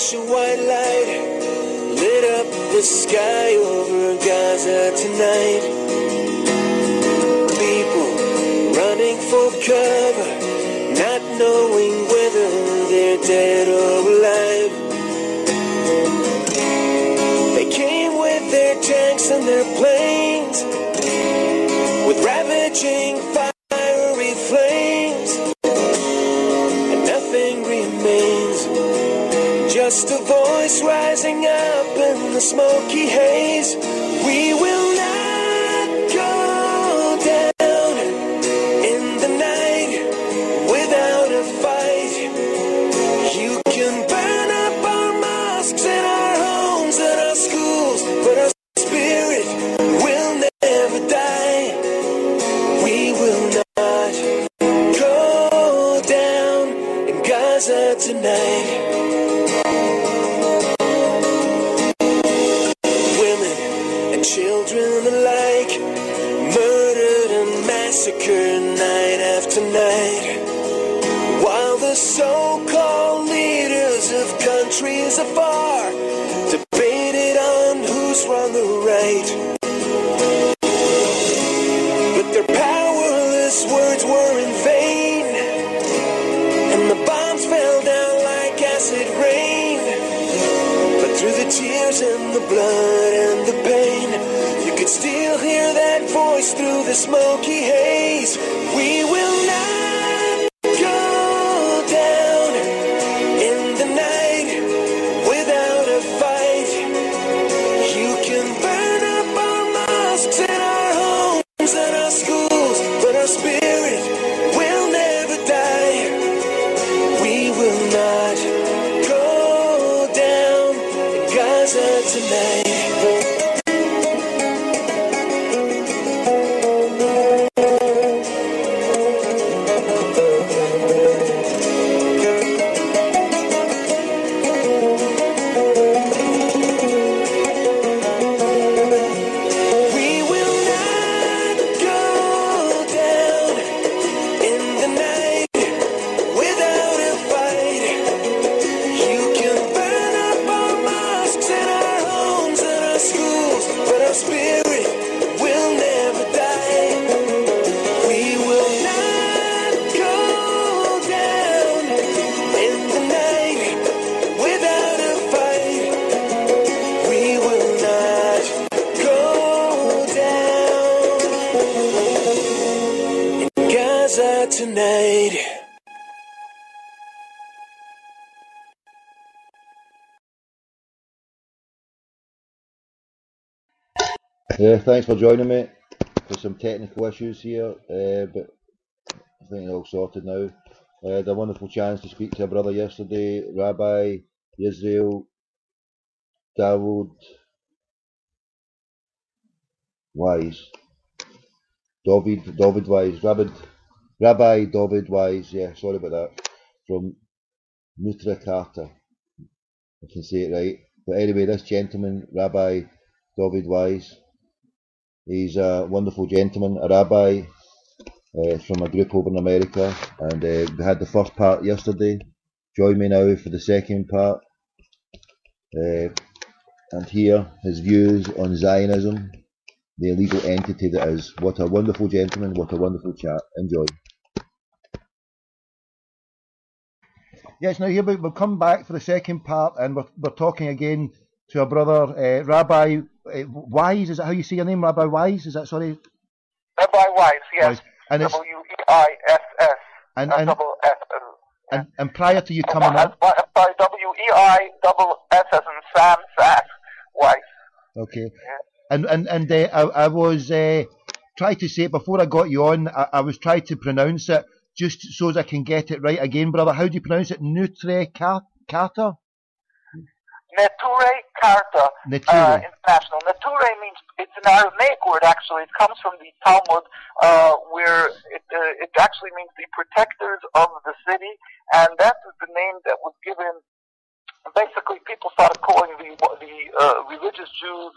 flash of white light lit up the sky over Gaza tonight. People running for cover, not knowing whether they're dead or alive. They came with their tanks and their planes, with ravaging fiery flames, and nothing remains, just a voice rising up in the smoky haze. We will not go down in the night without a fight. You can burn up our mosques and our homes and our schools, but our spirit will never die. We will not go down in Gaza tonight. Children alike, murdered and massacred night after night, while the so-called leaders of countries afar debated on who's wrong or right. But their powerless words were in vain, and the bombs fell down like acid rain. But through the tears and the blood and the pain, you could still hear that voice through the smoky haze. We will not go down in the night without a fight. You can burn up our mosques and our homes and our schools, but our spirit will never die. We will not go down in Gaza tonight. Tonight. Yeah, thanks for joining me for some technical issues here, but I think they're all sorted now. I had a wonderful chance to speak to a brother yesterday, Rabbi Israel Dawood Weiss, Dovid Weiss, Rabbi Dovid Weiss, yeah, sorry about that, from Neturei Karta, I can say it right. But anyway, this gentleman, Rabbi Dovid Weiss, he's a wonderful gentleman, a rabbi from a group over in America, and we had the first part yesterday. Join me now for the second part, and hear his views on Zionism, the illegal entity that is. What a wonderful gentleman, what a wonderful chat. Enjoy. Yes, now here we'll come back for the second part, and we're talking again to our brother Rabbi Weiss. Is that how you say your name, Rabbi Weiss? Is that sorry? Rabbi Weiss, yes. Weiss. And it's W-E-I-S-S. And prior to you coming on, sorry, W-E-I-S-S as in Sam Sass Weiss. Okay. Yeah. I was trying to say it before I got you on. I was trying to pronounce it just so as I can get it right again, brother. How do you pronounce it? Neturei Karta? Neturei Karta International. Neturei means, it's an Aramaic word actually. It comes from the Talmud, where it actually means the protectors of the city, and that is the name that was given. Basically, people started calling the religious Jews,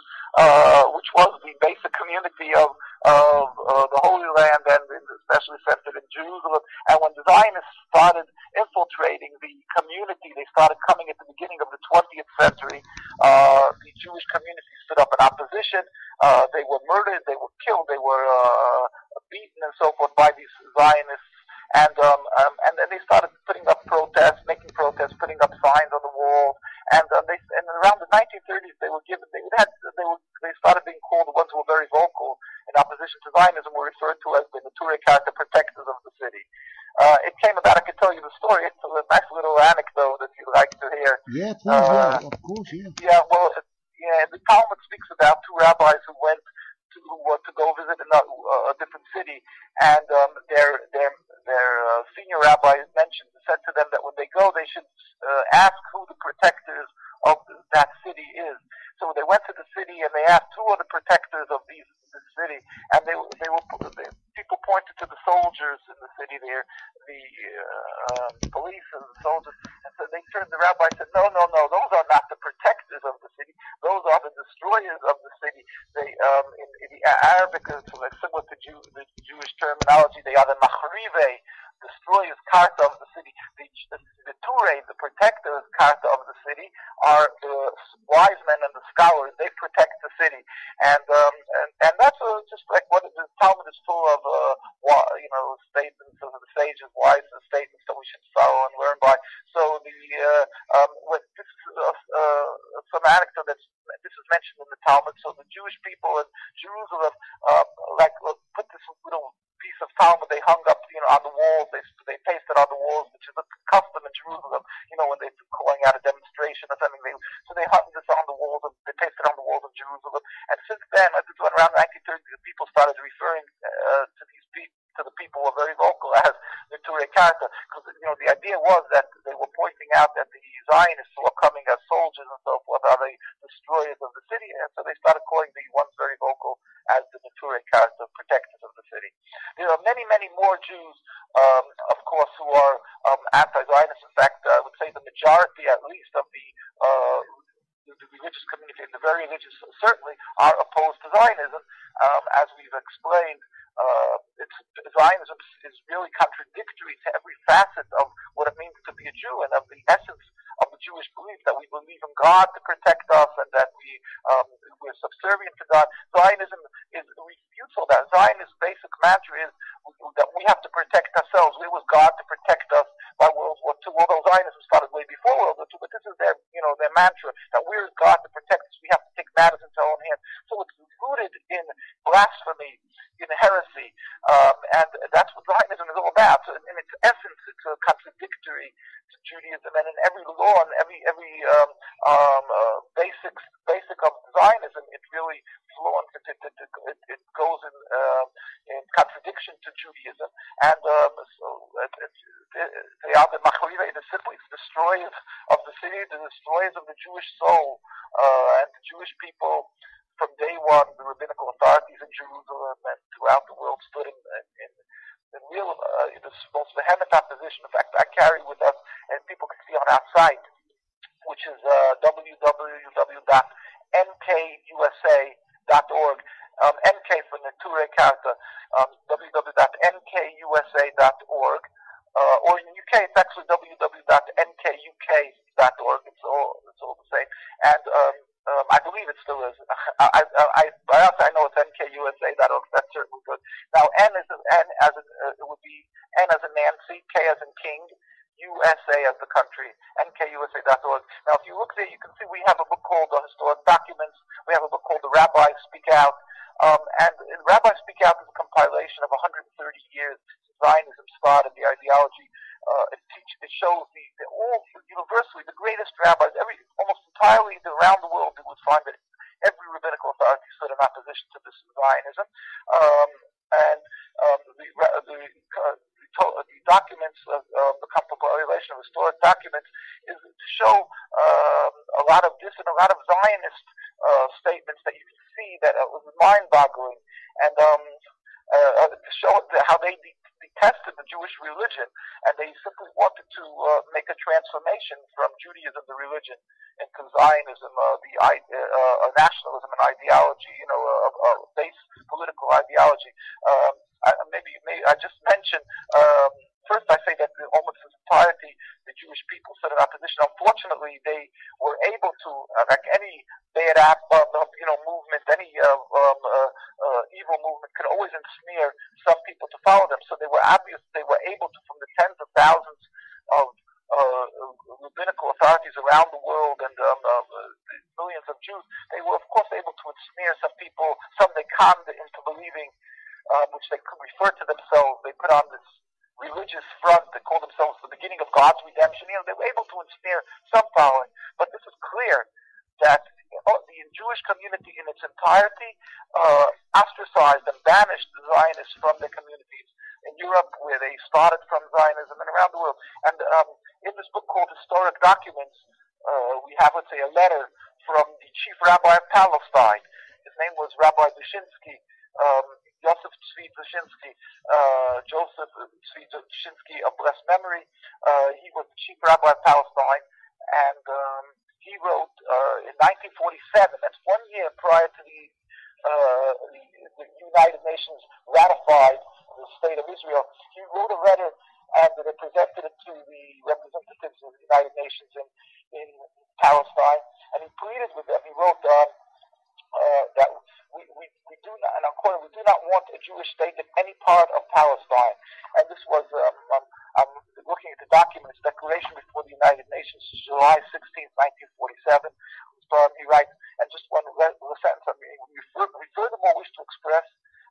which was the basic community of the Holy Land, and especially centered in Jerusalem. And when the Zionists started infiltrating the community. They started coming at the beginning of the 20th century. The Jewish community stood up in opposition. They were murdered, they were killed, they were beaten and so forth by these Zionists. And then they started putting up protests, making protests, putting up signs on the walls. And around the 1930s, they started being called, the ones who were very vocal in opposition to Zionism were referred to as the Neturei Karta protectors of the city. It came about, I could tell you the story. It's a nice little anecdote if you'd like to hear. Yeah, please, of course, yeah. Yeah, well, the Talmud speaks about two rabbis who went to go visit a different city, and their senior rabbi said to them that when they go, they should ask who the protectors of that city is. So they went to the city and they asked who are the protectors of this city, and people pointed to the soldiers in the city there, the police and the soldiers, and so they turned. The rabbi said, no, those are not the protectors of the city; those are the destroyers of the city. They, in the Arabic, similar to the Jewish terminology, they are the Machrivei, destroyers, Karta of the city. The Neturei, the protectors, Karta of the city, are the wise men and the scholars. They protect the city, and that's just like what the Talmud is full of, statements of the sages, wise statements that we should follow and learn by. So this is some anecdote this is mentioned in the Talmud. So the Jewish people in Jerusalem, put this little piece of Talmud they hung up, on the walls. They pasted on the walls, which is a custom in Jerusalem. When they're calling out a demonstration or something, so they hung this on the walls. They pasted on the walls of Jerusalem. And since then, around 1930, the people started referring to these people, to the people who are very vocal as Neturei Karta, because the idea was that they were pointing out that the Zionists who are coming as soldiers and so forth are the destroyers of the city, and so they started calling the ones very vocal as the Neturei Karta, protectors of the city. There are many, many more Jews, of course, who are anti-Zionist. In fact, I would say the majority, at least, of the religious community, the very religious, certainly, are opposed to Zionism. As we've explained, Zionism is really contradictory to every facet of what it means to be a Jew and of the essence of the Jewish belief that we believe in God to protect us and that we're subservient to God. Zionism refutes all that. Zionist's basic mantra is that we have to protect ourselves. We was God to protect us by World War II, although Zionism started way before World War II, but this is their mantra, that we're God to protect us. We have to take matters into our own hands. So it's rooted in blasphemy, in heresy, and that's what Zionism is all about. So in its essence, it's contradictory to Judaism, and in every law and every basic of Zionism, it really fluent. It goes in contradiction to Judaism, and they are the Machrivei, the destroyers of the city, the destroyers of the Jewish soul, and the Jewish people. From day one, the rabbinical authorities in Jerusalem and throughout the world stood in real, this most vehement opposition. In fact, I carry with us, and people can see on our site, which is www.nkusa.org. NK for Neturei Karta, www.nkusa.org. Or in the UK, it's actually www.nkuk.org. It's all the same. And I believe it still is. I know it's nkusa.org. That's certainly good. Now, it would be N as in Nancy, K as in King, USA as the country, nkusa.org. Now, if you look there, you can see we have a book called Historic Documents. We have a book called The Rabbi Speak Out. And Rabbi Speak Out is a compilation of 130 years since Zionism started, the ideology. It shows all universally the greatest rabbis, almost entirely around the world. You would find that every rabbinical authority stood in opposition to this Zionism, the documents of the compilation of historic documents is to show a lot of this and a lot of Zionist statements that you can see that was mind-boggling, and to show how they detested the Jewish religion, and they simply wanted to make a transformation from Judaism, the religion, into Zionism, nationalism and ideology, a base political ideology. Maybe I just mentioned, first I say that almost entirety the Jewish people stood in opposition. Unfortunately, they were able to, like any bad movement, any evil movement could always ensnare some people to follow them. So they were able to, from the tens of thousands of rabbinical authorities around the world and millions of Jews, they were of course able to ensnare some people. Some they conned into believing, which they could refer to themselves. They put on this religious front. They called themselves the beginning of God's redemption. They were able to ensnare some following, but this is clear that the Jewish community in its entirety ostracized and banished the Zionists from their communities in Europe, where they started from Zionism, and around the world. And in this book called Historic Documents, we have, let's say, a letter from the chief rabbi of Palestine. His name was Rabbi Dushinsky, Joseph Tzvi Dushinsky, Joseph Tzvi Dushinsky of blessed memory. He was the chief rabbi of Palestine, and he wrote in 1947, that's 1 year prior to the United Nations ratified the state of Israel. He wrote a letter and they presented it to the representatives of the United Nations in Palestine, and he pleaded with them. He wrote that we do not, and I'm quoting, we do not want a Jewish state in any part of Palestine. And this was, I'm looking at the documents, declaration before the United Nations, July 16th, 1947. He writes, and just one sentence, we furthermore wish to express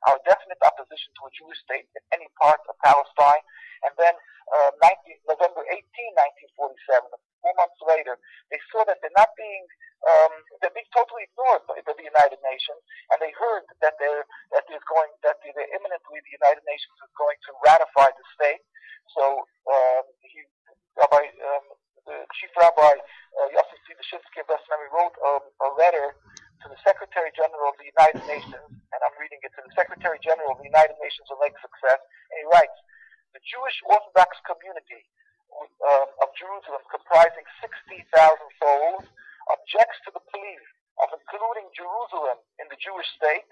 our definite opposition to a Jewish state in any part of Palestine. And then November 18, 1947, 4 months later, they saw that they're being totally ignored by the United Nations, and they heard that imminently the United Nations is going to ratify the state. So the chief rabbi Yosef Tzvi Dushinsky of blessed memory wrote a letter to the Secretary General of the United Nations, and I'm reading it, to the Secretary General of the United Nations of Lake Success, and he writes, the Jewish Orthodox community of Jerusalem, comprising 60,000 souls, objects to the plea of including Jerusalem in the Jewish state,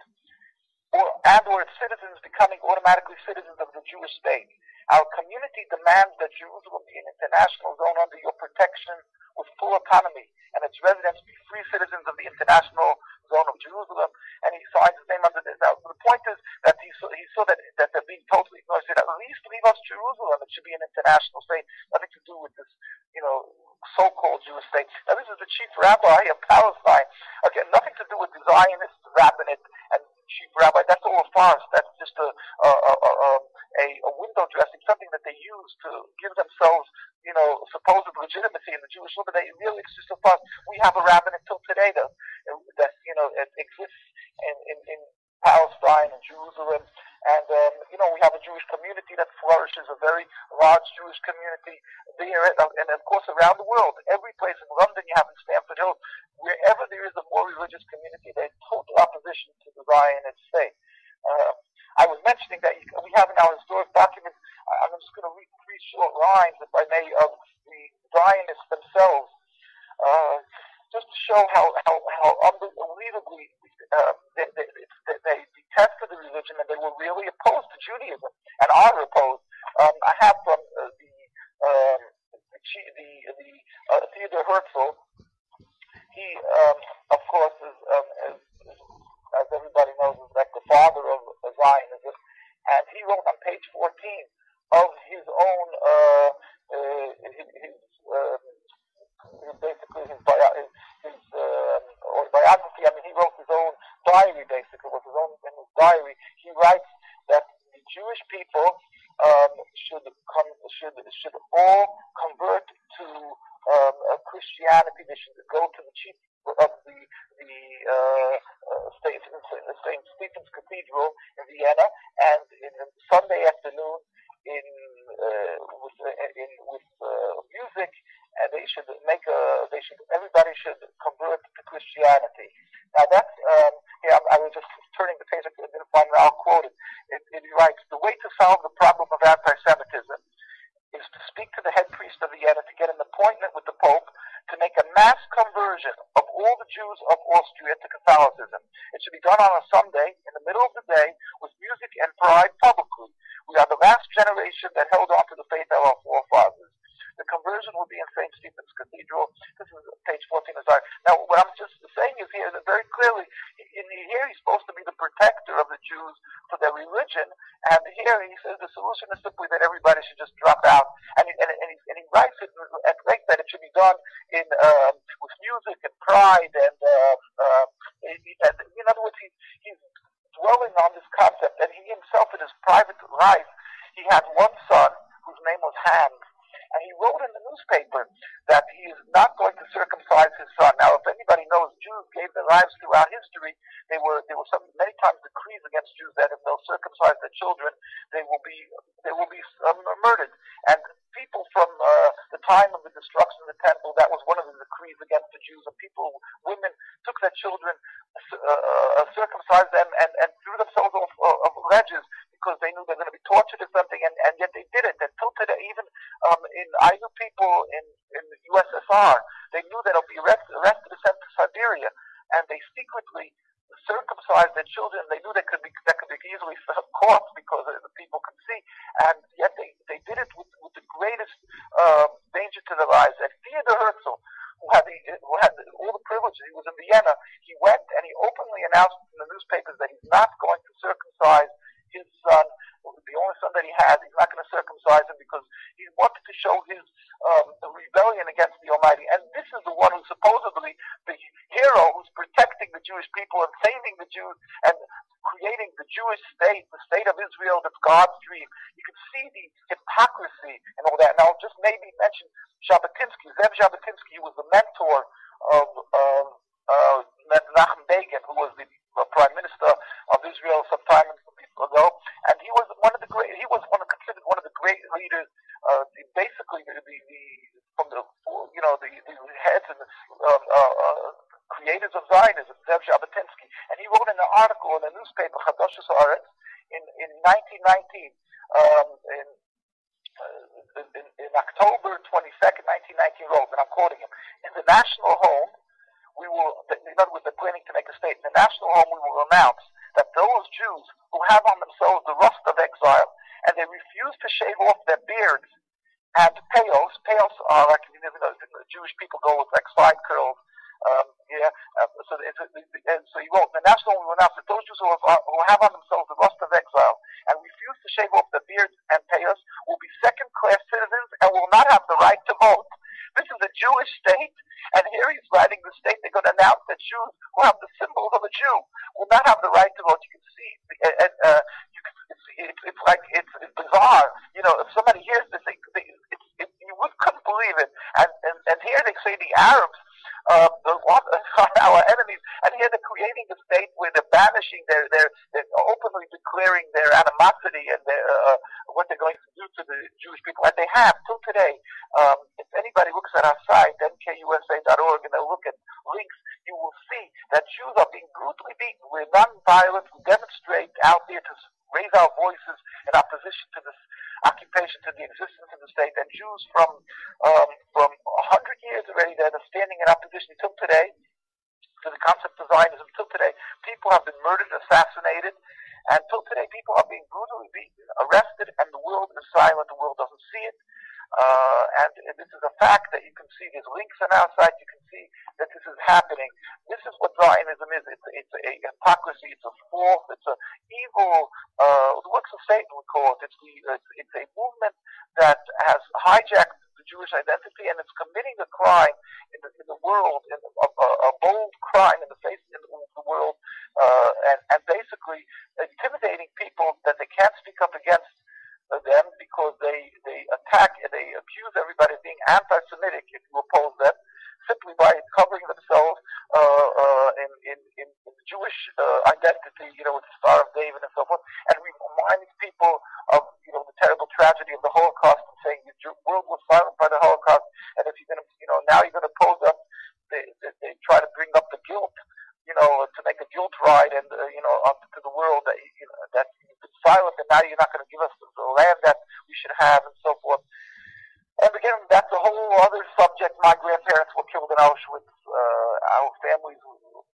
or its citizens becoming automatically citizens of the Jewish state. Our community demands that Jerusalem be an international zone under your protection with full autonomy, and its residents be free citizens of the international zone of Jerusalem. And he signs his name under this. Now, the point is that he saw that they're being totally ignored. He said, at least leave us Jerusalem. It should be an international state. Nothing to do with this, so-called Jewish state. Now, this is the chief rabbi of Palestine. Again, nothing to do with the Zionist rabbinate and chief rabbi. That's all a farce. That's just a window dressing, something that they use to give themselves, supposed legitimacy in the Jewish law, but it's just a farce. We have a rabbinate till today that it exists in Palestine and Jerusalem, and we have a Jewish community that flourishes, a very large Jewish community there, and of course around the world. Every place in London, you have in Stamford Hill, wherever there is a more religious community, there's total opposition to the Zionist state. I was mentioning that we have in our historic documents, I'm just going to read 3 short lines, if I may, of the Zionists themselves, just to show how unbelievably they detested the religion, and they were really opposed to Judaism, and are opposed. I have from Theodor Herzl. He, of course, is as everybody knows, is like the father of Zionism, and he wrote on page 14 of his own, basically his autobiography. I mean, he wrote his own diary, basically, with his own in his diary. He writes that the Jewish people should all convert to Christianity. They should go to the chief of the St. Stephen's Cathedral in Vienna, and in Sunday afternoon with music, and everybody should convert to Christianity. Now that's I was just turning the page. I didn't find it. I'll quote it. It writes, the way to solve the problem of anti-Semitism is to speak to the head priest of Vienna to get an appointment with the Pope to make a mass conversion of all the Jews of Austria to Catholicism. It should be done on a Sunday in the middle of the day with music and pride publicly. We are the last generation that held on to the faith of our forefathers. be in St. Stephen's Cathedral. This is page 14 of Zion. Now, what I'm just saying is here that very clearly, here he's supposed to be the protector of the Jews for their religion, and here he says the solution is simply that everybody should just drop out. And he writes it at length that it should be done with music and pride, and in other words, he's dwelling on this concept, and he himself in his private life, he had one son whose name was Ham, and he wrote in the newspaper that he is not going to circumcise his son. Now, if anybody knows, Jews gave their lives throughout history. There were many times decrees against Jews that if they'll circumcise their children, they will be murdered. And people from the time of the destruction of the temple, that was one of the decrees against the Jews. And women took their children, circumcised them, and threw themselves off of ledges because they knew they were going to be tortured or something, and yet they did it. Until today, even I knew people in the USSR, they knew that they'll be arrested and sent to Siberia, and they secretly circumcised their children. They knew that could be easily caught because the people could see, and yet they did it with the greatest danger to their lives. And Theodor Herzl, who had all the privileges, he was in Vienna, he went and he openly announced in the newspapers that he's not going to circumcise his son, the only son that he has. He's not going to circumcise him because he wanted to show his rebellion against the Almighty. And this is the one who's supposedly the hero who's protecting the Jewish people and saving the Jews and creating the Jewish state, the state of Israel, that's God's dream. You can see the hypocrisy and all that. Now, just maybe mention Jabotinsky. Zev Jabotinsky was the mentor of Menachem Begin, who was the prime minister of Israel some time ago, and he was considered one of the great leaders. Basically, the heads and creators of Zionism, Zev Jabotinsky, and he wrote in an article in the newspaper Chadoshus Haaretz in 1919. In October 22nd, 1919, wrote, and I'm quoting him, in the national home, in other words, they're planning to make a state. In the national home, we will announce that those Jews who have on themselves the rust of exile, and they refuse to shave off their beards and payos are like, the Jewish people go with like side curls, so he wrote, the national home will announce that those Jews who have on themselves the rust of exile and refuse to shave off their beards and payos will be second-class citizens and will not have the right to vote. This is a Jewish state, and here he's writing the state. They're going to announce that Jews who have the symbols of a Jew will not have the right to vote. You can see, it's bizarre. If somebody hears this, you couldn't believe it. And here they say the Arabs are our enemies, and here they're creating a state where they're banishing, they're openly declaring their animosity and what they're going to do to the Jewish people, and they have till today. If anybody looks at our site, nkusa.org, and they'll look at links, you will see that Jews are being brutally beaten. We're non-violent. We demonstrate out there to raise our voices in opposition to this occupation, to the existence of the state. And Jews from 100 years already that are standing in opposition till today to the concept of Zionism. Till today, people have been murdered, assassinated, and till today, people are being brutally beaten, arrested, and the world is silent. The world doesn't see it. And this is a fact that you can see. There's links on our site. You can see that this is happening. This is what Zionism is. It's a hypocrisy. It's a false. It's a evil. The works of Satan, we call it. It's a movement that has hijacked the Jewish identity, and it's committing a crime in the world, a bold crime in the face of the world, and basically intimidating people that they can't speak up against them because they attack and they accuse everybody of being anti-Semitic if you oppose them, simply by covering themselves in the Jewish identity, with the Star of David and so forth, and reminding people of the terrible tragedy of the Holocaust and saying the world was silent by the Holocaust, and if you're going to now you're going to oppose us, they try to bring up the guilt, to make a guilt ride and up to the world that that you've been silent and now you're not going to give us the land that we should have and so forth. And again, that's a whole other subject. My grandparents were killed in Auschwitz. Our families,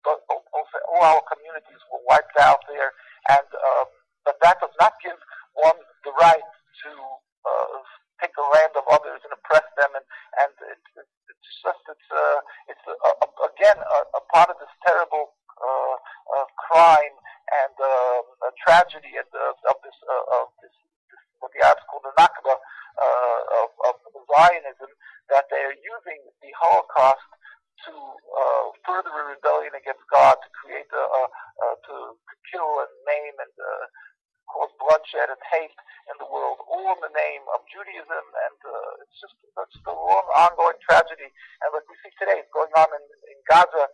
all our communities were wiped out there. And but that does not give one the right to take the land of others and oppress them and Zionism, that they are using the Holocaust to further a rebellion against God, to create to kill and maim and cause bloodshed and hate in the world, all in the name of Judaism, and it's just a long, ongoing tragedy. And like we see today, it's going on in Gaza.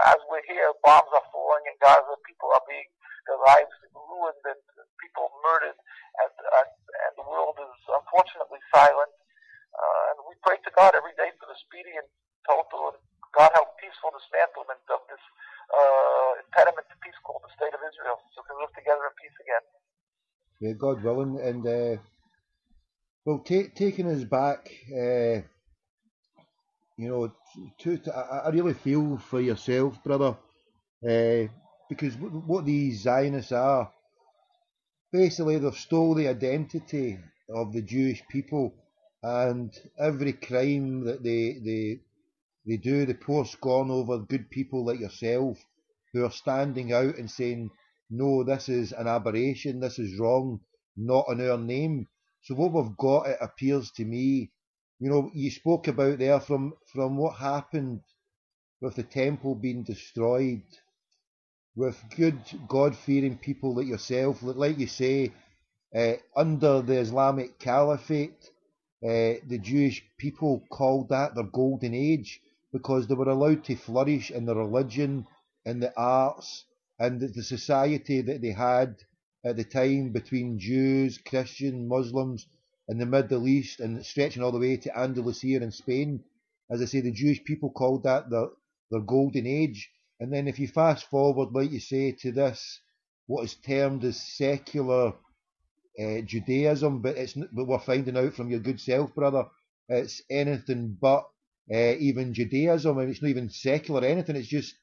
As we're here, bombs are falling in Gaza, people are being, their lives ruined, and people murdered, and the world is unfortunately silent. And we pray to God every day for the speedy and total, and God help peaceful dismantlement of this impediment to peace called the State of Israel, so we can live together in peace again. Yeah, God willing, and well, taking us back, I really feel for yourself, brother, because what these Zionists are, basically they've stole the identity of the Jewish people, and every crime that they do, they pour scorn over good people like yourself, who are standing out and saying, no, this is an aberration, this is wrong, not in our name. So what we've got, it appears to me, you spoke about there from what happened with the temple being destroyed, with good God-fearing people like yourself, like you say, under the Islamic Caliphate, the Jewish people called that their golden age, because they were allowed to flourish in the religion, in the arts, and the society that they had at the time between Jews, Christian, Muslims in the Middle East, and stretching all the way to Andalusia in Spain. As I say, the Jewish people called that their golden age. And then if you fast forward, like you say, to this, what is termed as secular Judaism, but we're finding out from your good self, brother, it's anything but even Judaism, and it's not even secular or anything. It's just,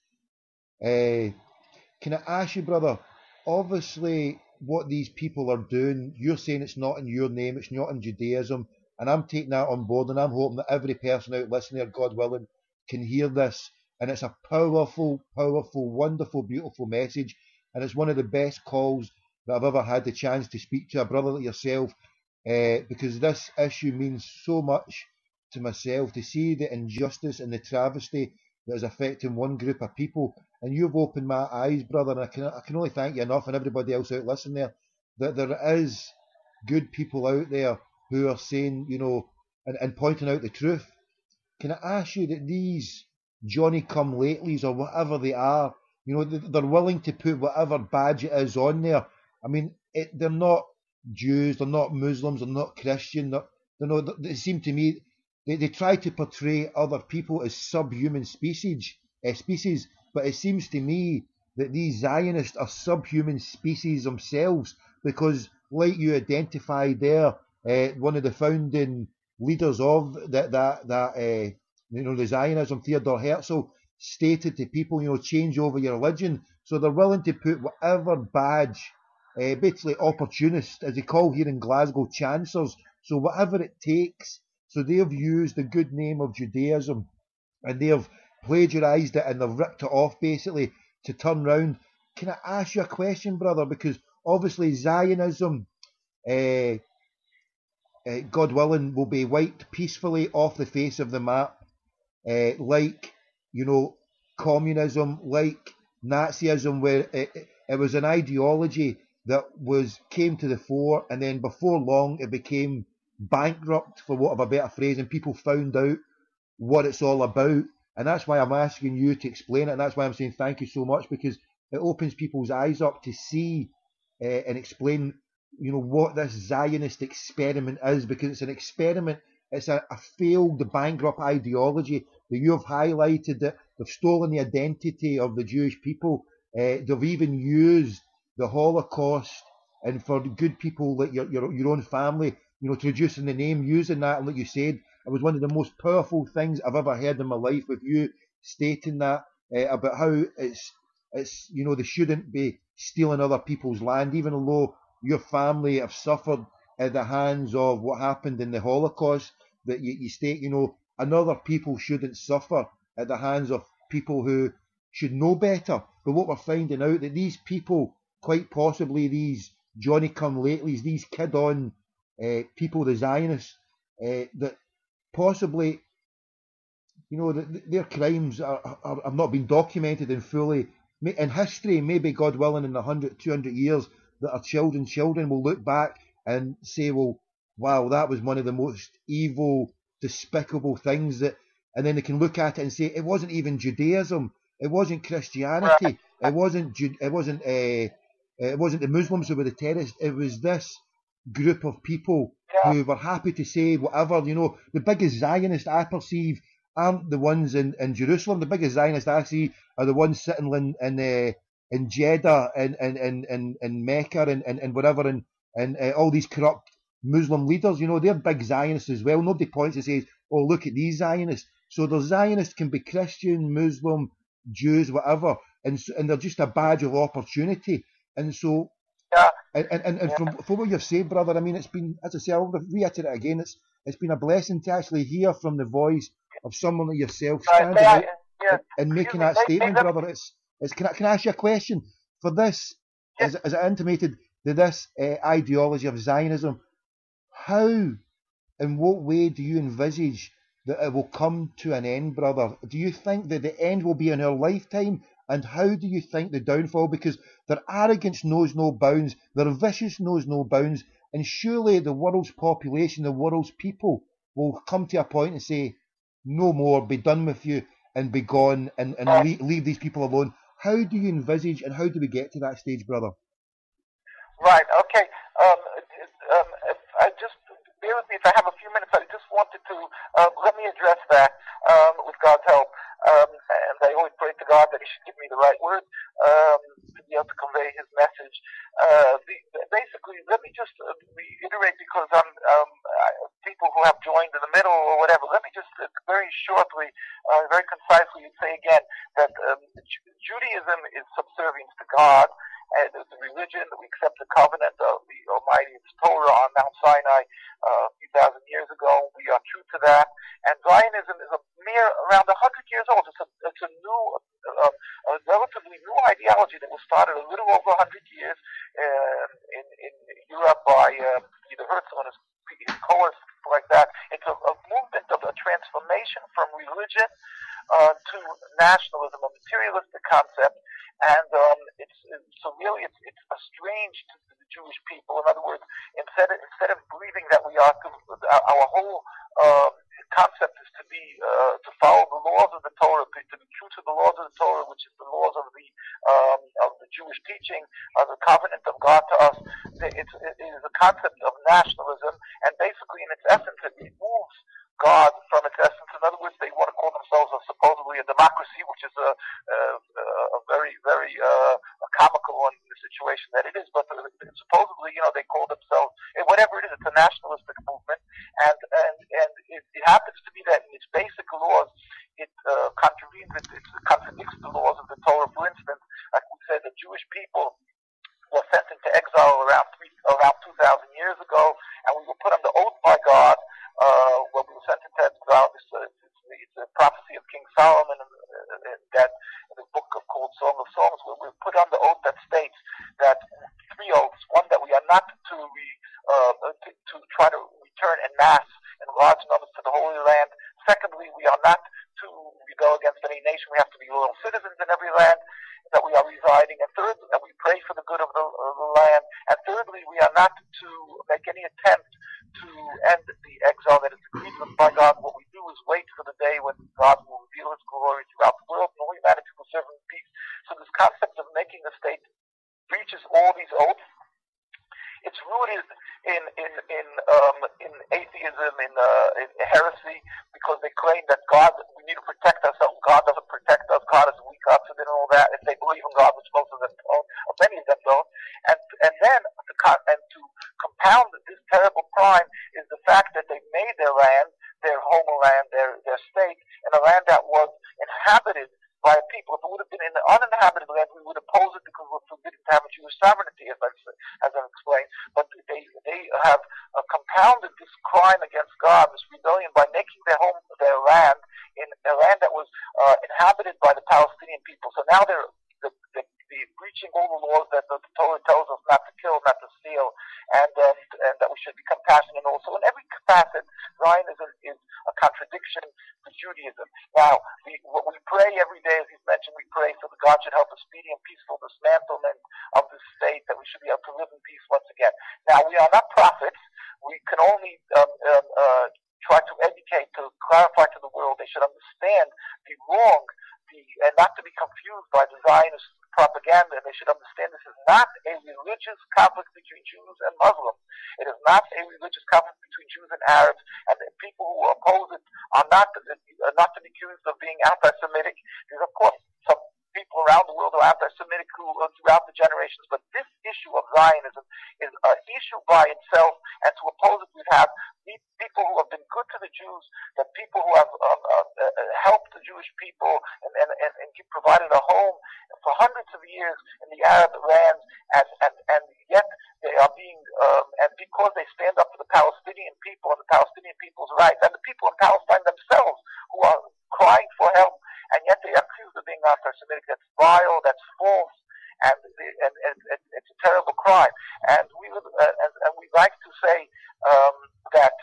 can I ask you, brother, obviously what these people are doing, you're saying it's not in your name, it's not in Judaism, and I'm taking that on board, and I'm hoping that every person out listening there, God willing, can hear this, and it's a powerful, powerful, wonderful, beautiful message, and it's one of the best calls that I've ever had the chance to speak to a brother like yourself, because this issue means so much to myself, to see the injustice and the travesty that is affecting one group of people. And you've opened my eyes, brother, and I can only thank you enough, and everybody else out listening there, that there is good people out there who are saying, and pointing out the truth. Can I ask you that these Johnny-come-latelys, or whatever they are, they're willing to put whatever badge it is on there. I mean, they're not Jews, they're not Muslims, they're not Christian. They seem to me, they try to portray other people as subhuman species, but it seems to me that these Zionists are subhuman species themselves, because, like you identified there, one of the founding leaders of the Zionism, Theodor Herzl, stated to people, change over your religion. So they're willing to put whatever badge, basically opportunists, as they call here in Glasgow, chancers. So whatever it takes. So they've used the good name of Judaism, and they've plagiarised it, and they've ripped it off, basically, to turn round. Can I ask you a question, brother? Because obviously Zionism, God willing, will be wiped peacefully off the face of the map, like, communism, like Nazism, where it was an ideology that came to the fore, and then before long it became bankrupt, for want of a better phrase, and people found out what it's all about. And that's why I'm asking you to explain it, and that's why I'm saying thank you so much, because it opens people's eyes up to see and explain, what this Zionist experiment is, because it's an experiment. It's a failed, bankrupt ideology that you've highlighted, that they've stolen the identity of the Jewish people. They've even used the Holocaust, and for good people like your own family, to reduce in the name, using that. And like you said, it was one of the most powerful things I've ever heard in my life, with you stating that about how it's they shouldn't be stealing other people's land, even though your family have suffered at the hands of what happened in the Holocaust. That you state, another people shouldn't suffer at the hands of people who should know better. But what we're finding out, that these people, quite possibly these Johnny-come-latelys, these kid-on people, the Zionists, that possibly, their crimes have not been documented and fully in history. Maybe, God willing, in 100, 200 years, that our children will look back and say, well, wow, that was one of the most evil, despicable things and then they can look at it and say, it wasn't even Judaism, it wasn't Christianity, it wasn't the Muslims who were the terrorists, it was this group of people who were happy to say whatever. The biggest Zionists I perceive aren't the ones in Jerusalem. The biggest Zionists I see are the ones sitting in Jeddah and Mecca and whatever, and all these corrupt Muslim leaders. They're big Zionists as well. Nobody points and says, oh, look at these Zionists. So the Zionists can be Christian, Muslim, Jews, whatever, and they're just a badge of opportunity. And so, and from what you've said, brother, I mean, it's been, as I say, I'll reiterate it again, it's been a blessing to actually hear from the voice of someone like yourself standing out and making that statement, brother. Can I ask you a question? For this, as I intimated, this ideology of Zionism, how, in what way do you envisage that it will come to an end, brother? Do you think that the end will be in our lifetime? And how do you think the downfall? Because their arrogance knows no bounds, their vicious knows no bounds, and surely the world's population, the world's people will come to a point and say, no more, be done with you, and be gone, and leave these people alone. How do you envisage, and how do we get to that stage, brother? Right, okay. If I just bear with me, if I have a few minutes, I just wanted to, let me address that with God's help. And I always pray to God that He should give me the right word to be able to convey His message. Basically, let me just reiterate, because people who have joined in the middle or whatever, let me just very shortly, very concisely say again that Judaism is subservience to God. And the religion, we accept the covenant of the Almighty, it's Torah on Mount Sinai a few thousand years ago. We are true to that. And Zionism is a mere around 100 years old. It's a new, a relatively new ideology that was started a little over 100 years in Europe by either Herzl and his Kohler, something like that. It's a movement of a transformation from religion to nationalism, a materialistic concept. And so really it's strange to the Jewish people. In other words, instead of believing that we are our whole concept is to be to follow the laws of the Torah, to be true to the laws of the Torah, which is the laws of the Jewish teaching, the covenant of God to us. It is a concept of nationalism, and basically in its essence it removes God from its essence. In other words, they want to call themselves supposedly a democracy, which is a very, very comical in the situation that it is. But supposedly, they call themselves, whatever it is, it's a nationalistic movement, and it happens to be that in its basic laws, it contradicts the laws of the Torah. For instance, like we said, the Jewish people were sent into exile around 2,000 years ago, and we were put under oath by God when we were sent into exile. It's a prophecy of King Solomon in the book called Song of Songs, where we're put under oath that states that three oaths: one, that we are not to try to return en masse in large numbers to the Holy Land. Secondly, we are not to rebel against any nation. We have to be loyal citizens in every land that we are residing. And third, that we pray for the good of the land. And thirdly, we are not to make any attempt to end the exile that is agreed with by God. What we do is wait for the day when God will reveal His glory throughout the world, and all humanity will serve Him in peace. So this concept of making the state breaches all these oaths. It's rooted in atheism, in heresy, because they claim that God, we need to protect ourselves. God doesn't protect us. God is a weak option and all that. If they believe in God, which most of them don't, or many of them don't, and then to compound this terrible crime is the fact that they made their land, their homeland, their state, in a land that was inhabited by people. If it would have been in the uninhabited land, we would oppose it because we're forbidden to have a Jewish sovereignty, as I've explained. But they have compounded this crime against God, this rebellion, by making their land in a land that was inhabited by the Palestinian people. So now the breaching all the laws that the Torah tells us not to kill, not to steal, and that we should be compassionate. And also, in every facet, Zionism is a contradiction to Judaism. Now, what we pray every day, as he's mentioned, we pray so that God should help a speedy and peaceful dismantlement of this state, that we should be able to live in peace once again. Now, we are not prophets. We can only try to educate, to clarify to the world. They should understand the wrong, and not to be confused by the Zionist propaganda. They should understand this is not a religious conflict between Jews and Muslims. It is not a religious conflict between Jews and Arabs, and the people who oppose it are not to be accused of being anti-Semitic. There's, of course, some people around the world who are anti-Semitic throughout the generations, but this issue of Zionism is an issue by itself, and to oppose it, we have people who have been good to the Jews, the people who have helped the Jewish people and provided a home for hundreds of years in the Arab lands, and yet they are being, and because they stand up for the Palestinian people and the Palestinian people's rights, and the people in Palestine themselves who are crying for help, and yet they are accused of being anti-Semitic. That's vile, that's false, and it's a terrible crime. And we like to say that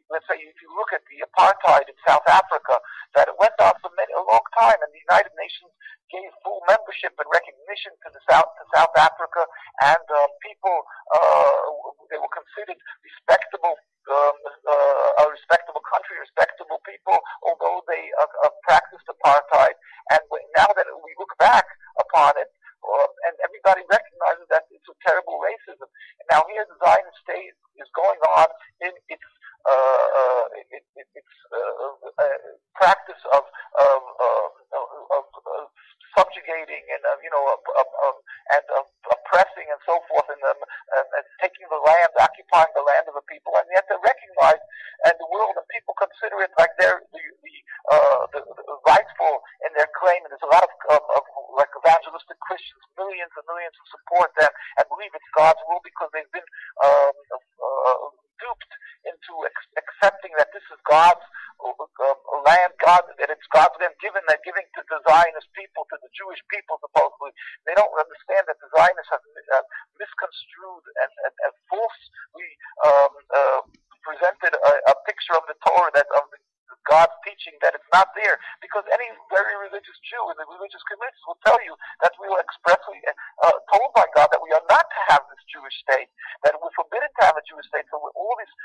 let's say if you look at the apartheid in South Africa, that it went on for a long time, and the United Nations gave full membership and recognition to South Africa, and people they were considered respectable. A respectable country, respectable people, although they practiced apartheid. And now that we look back upon it, and everybody recognizes that it's a terrible racism. And now here the Zionist state is going on in its practice of subjugating and and oppressing and so forth, and taking the land, occupying the land of the people, and yet they're recognized, and the world and people consider it like they're the rightful in their claim. And there's a lot of like evangelistic Christians, millions and millions who support them and believe it's God's will, because they've been duped into accepting that this is God's land, that it's God's land they're giving to the Zionist people, to the Jewish people, supposedly. They don't understand that the Zionists have misconstrued and falsely presented a picture of the Torah, that of God's teaching, that it's not there, because any very religious Jew in the religious communities will tell you that we were expressly told by God that we are not to have this Jewish state, that we're forbidden to have a Jewish state. So with all these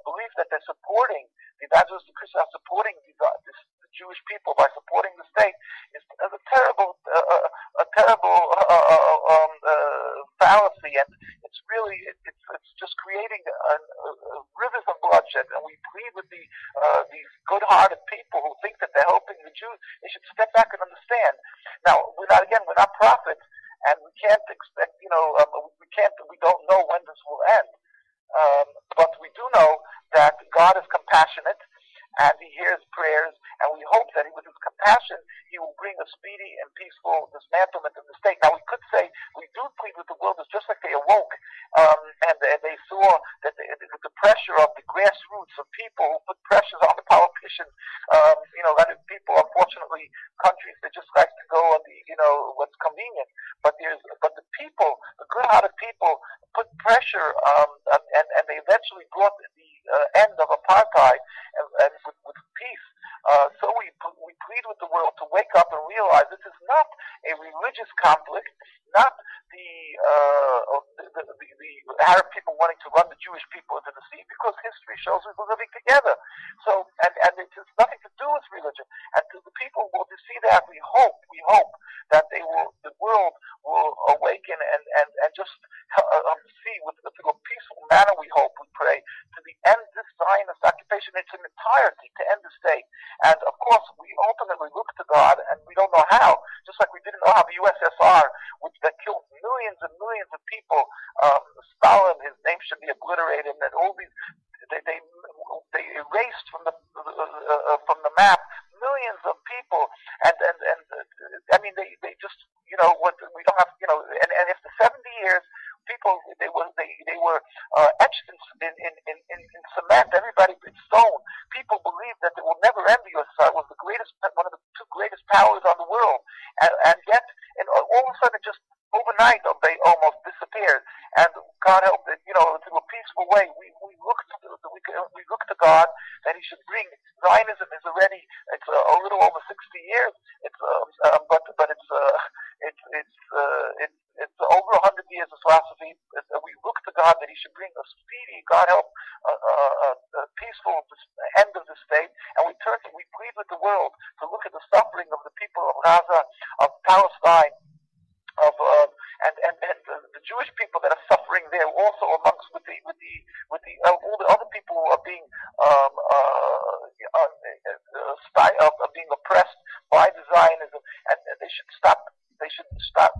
beliefs that they're supporting, the evangelistic Christians are supporting the Jewish people by supporting the state, is a terrible fallacy, and it's really it's just creating rivers of bloodshed. And we plead with these good-hearted people who think that they're helping the Jews. They should step back and understand. Now, we're not prophets, and we can't expect, we don't know when this will end. But we do know that God is compassionate, and He hears prayers, and we hope that with His compassion, He will bring a speedy and peaceful dismantlement of the state. Now, we could say we do plead with the world. It's just like they awoke, and they saw that with the pressure of the grassroots of people who put pressures on the politicians, a lot of people, unfortunately, countries, they just like to go on the, what's convenient. But the people, the good-hearted people, put pressure, and they eventually brought the end of apartheid and with peace. So we plead with the world to wake up and realize this is not a religious conflict, not the Arab people wanting to run the Jewish people into the sea, because history shows we were living together. So, and it has nothing to do with religion. And to the people who will see that, we hope that the world will awaken and just see through a peaceful manner. We hope, we pray, to the end this Zionist occupation in its entirety, to end the state. And of course, we ultimately look to God, and we don't know how. Just like we didn't know how the USSR, that killed millions and millions of people, Stalin, his name should be obliterated, and all these they erased from the map millions of people, and I mean they just what we don't have and after 70 years. People, they were etched in cement. Everybody in stone. People believed that it will never end. The USSR was one of the two greatest powers on the world, and yet in look to God that He should bring. Zionism is already, it's a little over 60 years. It's it's over 100 years of philosophy. We look to God that He should bring a speedy, God help, a peaceful end of the state, and we plead with the world to look at the suffering of the people of Gaza, of Palestine, of and the Jewish people that are suffering there, also amongst with the all the other people who are being being oppressed by the Zionism, and they should stop. They should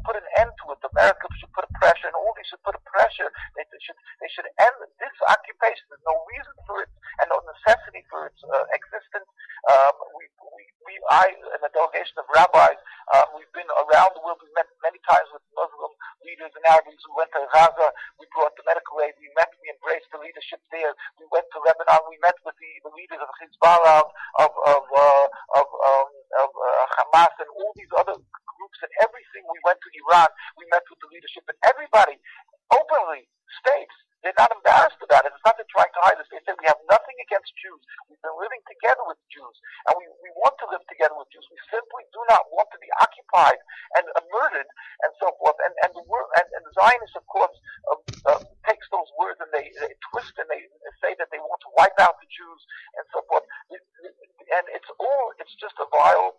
put an end to it. America should put a pressure, and all these should put a pressure. They should end this occupation. There's no reason for it and no necessity for its existence. I, and a delegation of rabbis, we've been around the world. We've met many times with Muslim leaders and Arabs who went to Gaza. We brought the medical aid. We embraced the leadership there. We went to Lebanon. We met with the leaders of Hezbollah, of Hamas, and all these other groups, and everything. We went to Iran. We met with the leadership, and everybody openly states they're not embarrassed about it. It's not they're trying to hide this. They say we have nothing against Jews. We've been living together with Jews, and we want to live together with Jews. We simply do not want to be occupied and murdered and so forth. And the word and the Zionists, of course, takes those words and they twist and they say that they want to wipe out the Jews and so forth. And it's just a vile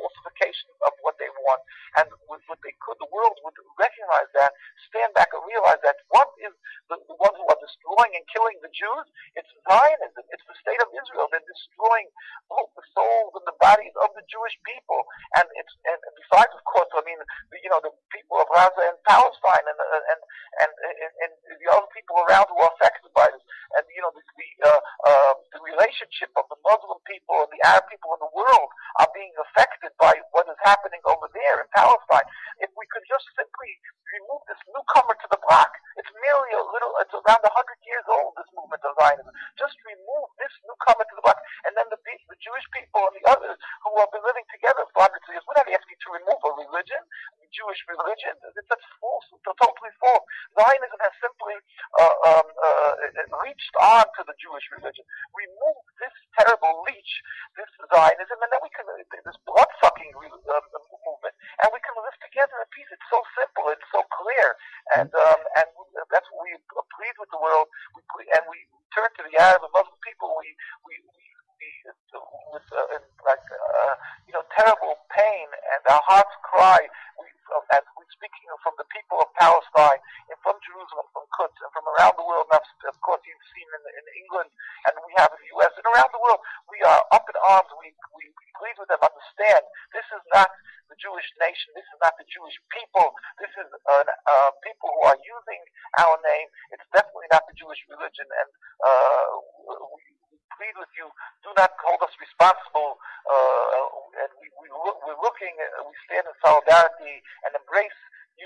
falsification of what they want. And what they could, the world would recognize that, stand back and realize that what is the ones who are destroying and killing the Jews? It's Zionism. It's the state of Israel. They're destroying both the souls and the bodies of the Jewish people. And besides, of course, I mean, the people of Gaza and Palestine and the other people around who are affected by this. And the relationship of the Muslim people and the Arab people in the world are being affected by what is happening over there in Palestine. If we could just simply remove this newcomer to the block, it's merely it's around 100 years old, this movement of Zionism. Just remove this newcomer to the block, and then the Jewish people and the others who have been living together for hundreds of years, we're not asking to remove a religion, the Jewish religion. That's false. It's totally false. Zionism has simply reached on to the Jewish religion. Remove this terrible leech, this Zionism, and then we can, this blood-sucking movement, and we can live together in peace. It's so simple. It's so clear. And that's what we plead with the world. We turn to the Arab and Muslim people. We with terrible pain, and our hearts cry. And we're speaking from the people of Palestine, and from Jerusalem, from Quds, and from around the world. And of course, you've seen in England, and we have in the U.S. and around the world. We are up in arms. We plead with them. Understand, this is not the Jewish nation. This is not the Jewish people. This is people who are using our name. It's definitely not the Jewish religion. And we plead with you, do not hold us responsible, and we're looking, we stand in solidarity and embrace you,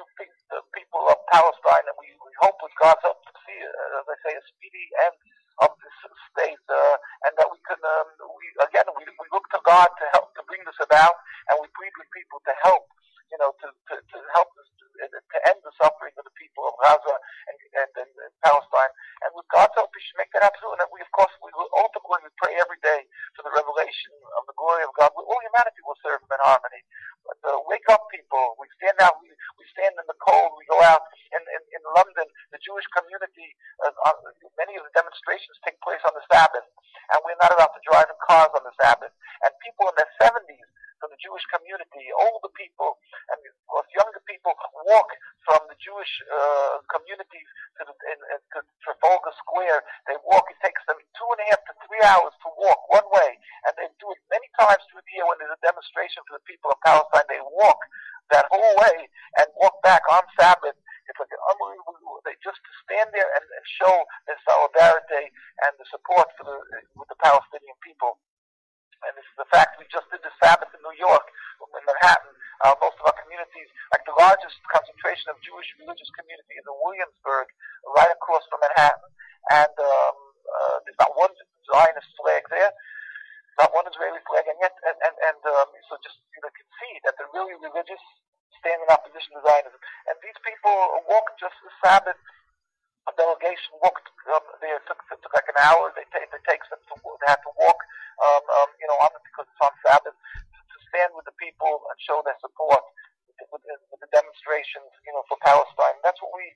the people of Palestine, and we hope with God's help to see, as I say, a speedy end of this state, and that we can, we look to God to help, to bring this about, and we plead with people to help, to help us, to end the suffering of the people of Gaza and Palestine. And with God's help, we should make that absolute. And we, of course, we ultimately pray every day for the revelation of the glory of God. All humanity will serve Him in harmony. But wake up, people. We stand out. We stand in the cold. We go out in London. The Jewish community, many of the demonstrations take place on the Sabbath, and we're not allowed to drive in cars on the Sabbath. And people in their 70s from the Jewish community, older people, and of course younger people, walk from the Jewish communities to Trafalgar Square. They walk. It takes them 2.5 to 3 hours to walk one way, and they do it many times through the year when there's a demonstration for the people of Palestine. They walk that whole way and walk back on Sabbath. It's like an unbelievable. They just stand there and show their solidarity and the support with the Palestinian people. And this is the fact. We just did the Sabbath in New York, in Manhattan. Most of our communities, like the largest concentration of Jewish religious community is in Williamsburg, right across from Manhattan. And there's not one Zionist flag there, not one Israeli flag, and yet, so just you can see that they're really religious, stand in opposition to Zionism. And these people walk just the Sabbath delegation walked there. It took like an hour. They had to walk, because it's on Sabbath, to stand with the people and show their support with the demonstrations, for Palestine. That's what we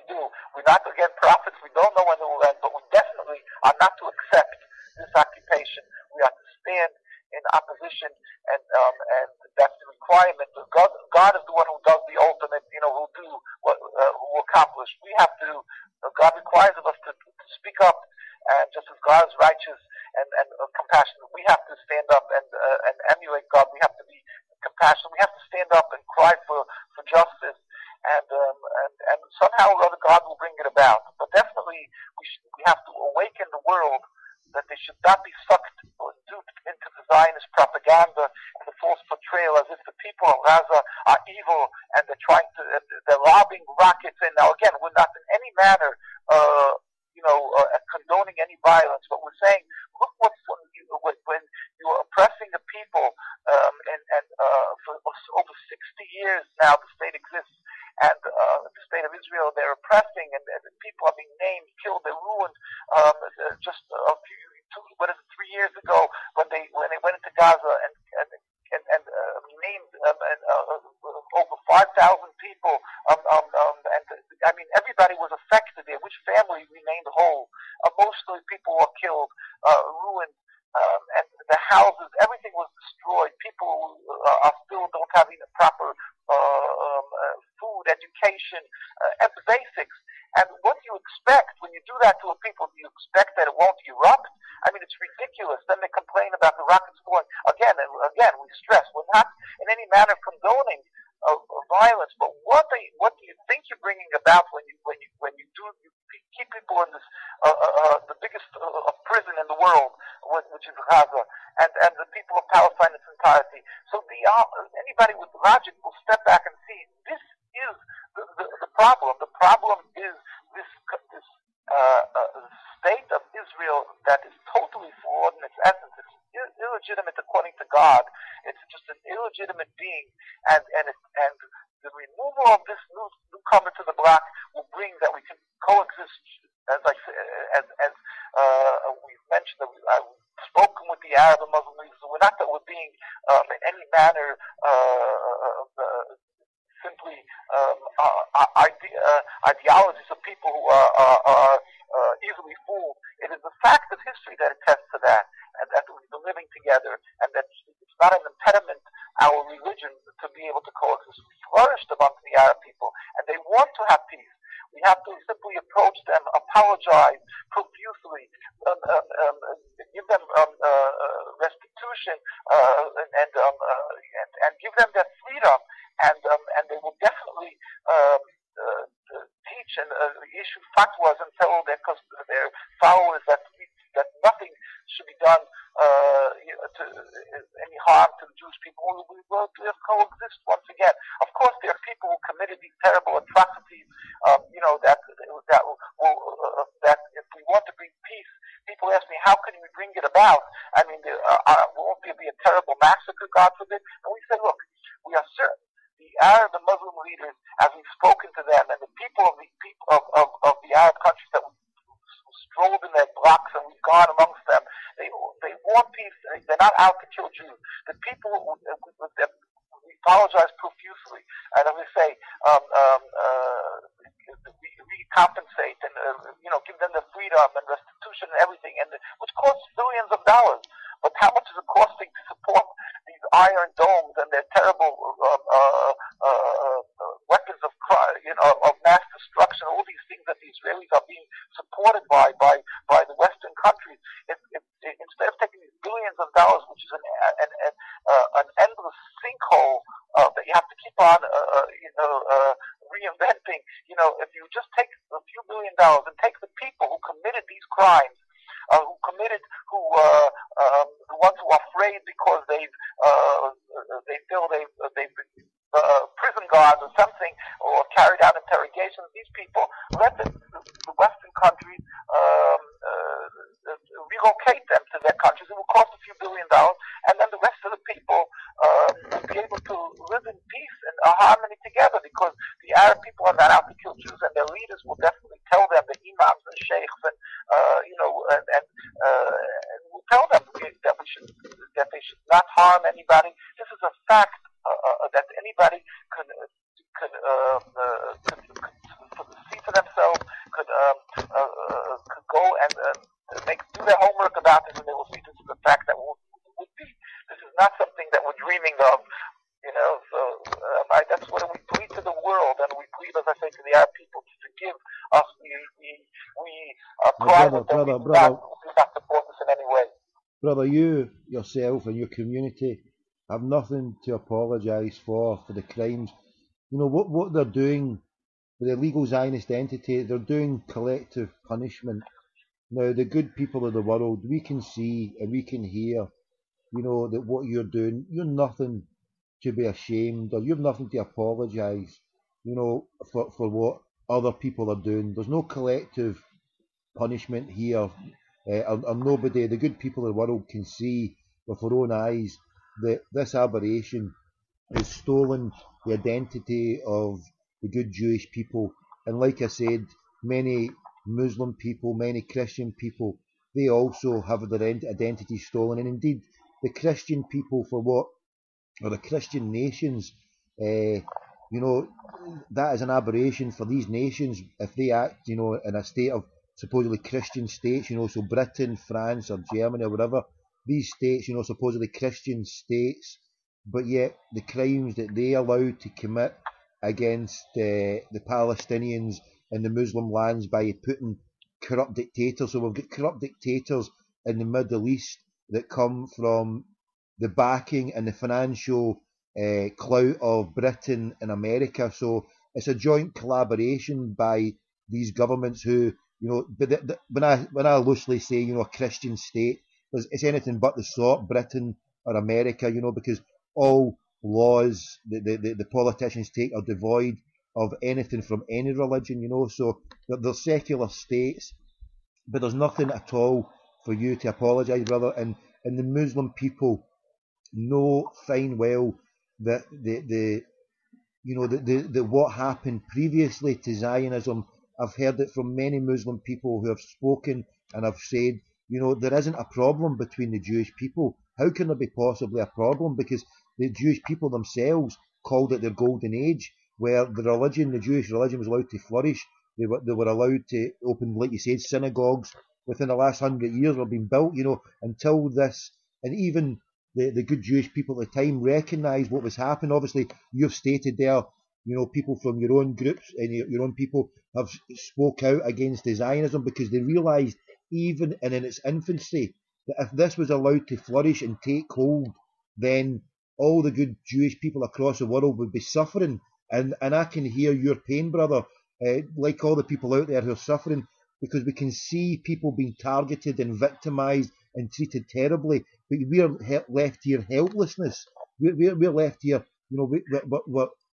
do. We're not, again, prophets. We don't know when it will end, but we definitely are not to accept this occupation. We are to stand in opposition, and that's the requirement. God is the one who does the ultimate, who will accomplish. We have to. God requires of us to speak up, and just as God is righteous and compassionate, we have to stand up and emulate God. We have to be compassionate. We have to stand up and cry for justice, and somehow or other God will bring it about. But definitely, we have to awaken the world that they should not be sucked or duped into the Zionist propaganda and the false portrayal as if the people of Gaza are evil and they're lobbing rockets in. Now again, we're not in any manner, condoning any violence, but we're saying, look when you're oppressing the people, and for over 60 years now the state exists, and the state of Israel, they're oppressing, and the people are being named, killed, they're ruined. Just a few, 3 years ago, when they went into Gaza and named over 5,000 people, and everybody was affected there. Which family remained whole? Emotionally, people were killed, ruined, and the houses, everything was destroyed. People still don't have even proper food, education, and the basics. And what do you expect when you do that to a people? Do you expect that it won't erupt? It's ridiculous. Then they complain about the rockets falling. Again, we stress, we're not in any manner condoning violence, but what do you think you're bringing about when you keep people in this the biggest prison in the world, which is Gaza, and the people of Palestine in its entirety? So anybody with logic will step back and see this is the problem. The problem is this state of Israel that is totally flawed in its essence. It's illegitimate according to God. It's just an illegitimate being, and the removal of this newcomer to the block will bring that we can coexist. As we've mentioned, I've spoken with the Arab and Muslim leaders. So we're not that we're being in any manner simply ideologies of people who are easily fooled. It is the fact of history that attests to that, and that we've been living together, and that it's not an impediment, our religion, to be able to coexist. We flourished amongst the Arab people, and they want to have peace. We have to simply approach them, apologize profusely, give them restitution, and give them their freedom, and they will definitely teach and issue fatwas and tell their followers that nothing should be done to any harm to the Jewish people. We will coexist once again. Of course, there are people who committed these terrible atrocities. That if we want to bring peace, people ask me, how can we bring it about? Won't there be a terrible massacre, God forbid? And we say, look, we are certain the Arab and Muslim leaders, as we've spoken to them, and the people of the Arab countries that we strolled in their blocks and we've gone amongst them, they want peace. They're not out to kill Jews. The people, we apologize profusely, and as we say, we compensate and give them the freedom and restitution and everything, which costs billions of dollars. But how much is it costing to support these iron domes and their terrible weapons of mass destruction? All these things that the Israelis are being supported by the Western countries. Instead of taking these billions of dollars, which is an endless sinkhole that you have to keep on reinventing, if you just take a few $1 billion and take the people who committed these crimes, who ones who are afraid because they feel they've been prison guards or something, or carried out interrogations. These people, let the Western countries relocate them to their countries. It will cost a few $1 billion, and then the rest of the people will be able to live in peace and harmony together, because the Arab people are not out to kill Jews, and their leaders will definitely and we tell them that they should not harm anybody. This is a fact that anybody could see for themselves, could go and do their homework about this, and they will see this is a fact that would be. This is not something that we're dreaming of. That's what we plead to the world, and we plead, as I say, to the Arab people to forgive us. We cry that we do not support this in any way. Brother, you yourself and your community have nothing to apologise for the crimes. What they're doing with the illegal Zionist entity, they're doing collective punishment. Now, the good people of the world, we can see and we can hear, that what you're doing, you're nothing to be ashamed, or you've nothing to apologise, for what other people are doing. There's no collective punishment here, and nobody, the good people of the world, can see with their own eyes that this aberration has stolen the identity of the good Jewish people. And like I said, many Muslim people, many Christian people, they also have their identity stolen. And indeed, the Christian people, or the Christian nations, that is an aberration for these nations if they act, in a state of supposedly Christian states, so Britain, France, or Germany, or whatever, these states, supposedly Christian states, but yet the crimes that they allowed to commit against the Palestinians in the Muslim lands by putting corrupt dictators. So we've got corrupt dictators in the Middle East that come from the backing and the financial clout of Britain and America. So it's a joint collaboration by these governments who, when I loosely say, a Christian state, it's anything but the sort, Britain or America, because all laws the politicians take are devoid of anything from any religion, so they're secular states, but there's nothing at all for you to apologise, brother, and the Muslim people know fine well that the what happened previously to Zionism. I've heard it from many Muslim people who have spoken and have said, there isn't a problem between the Jewish people. How can there be possibly a problem? Because the Jewish people themselves called it their golden age, where the Jewish religion was allowed to flourish. They were allowed to open, like you said, synagogues within the last 100 years were being built, until this, and even the good Jewish people at the time recognised what was happening. Obviously, you've stated there, people from your own groups and your own people have spoke out against the Zionism because they realised, even in its infancy, that if this was allowed to flourish and take hold, then all the good Jewish people across the world would be suffering. And I can hear your pain, brother, like all the people out there who are suffering, because we can see people being targeted and victimised and treated terribly, but we're left here helplessness. We're left here,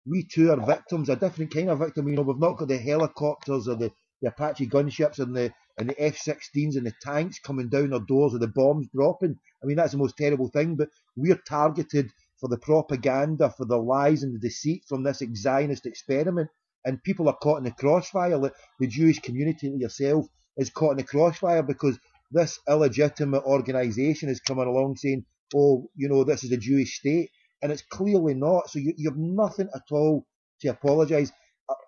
we too are victims, a different kind of victim. We've not got the helicopters or the Apache gunships and the F-16s and the tanks coming down our doors or the bombs dropping. I mean, that's the most terrible thing, but we're targeted for the propaganda, for the lies and the deceit from this Zionist experiment, and people are caught in the crossfire. The Jewish community, yourself, is caught in the crossfire because this illegitimate organisation is coming along saying, oh, this is a Jewish state, and it's clearly not. So you have nothing at all to apologise.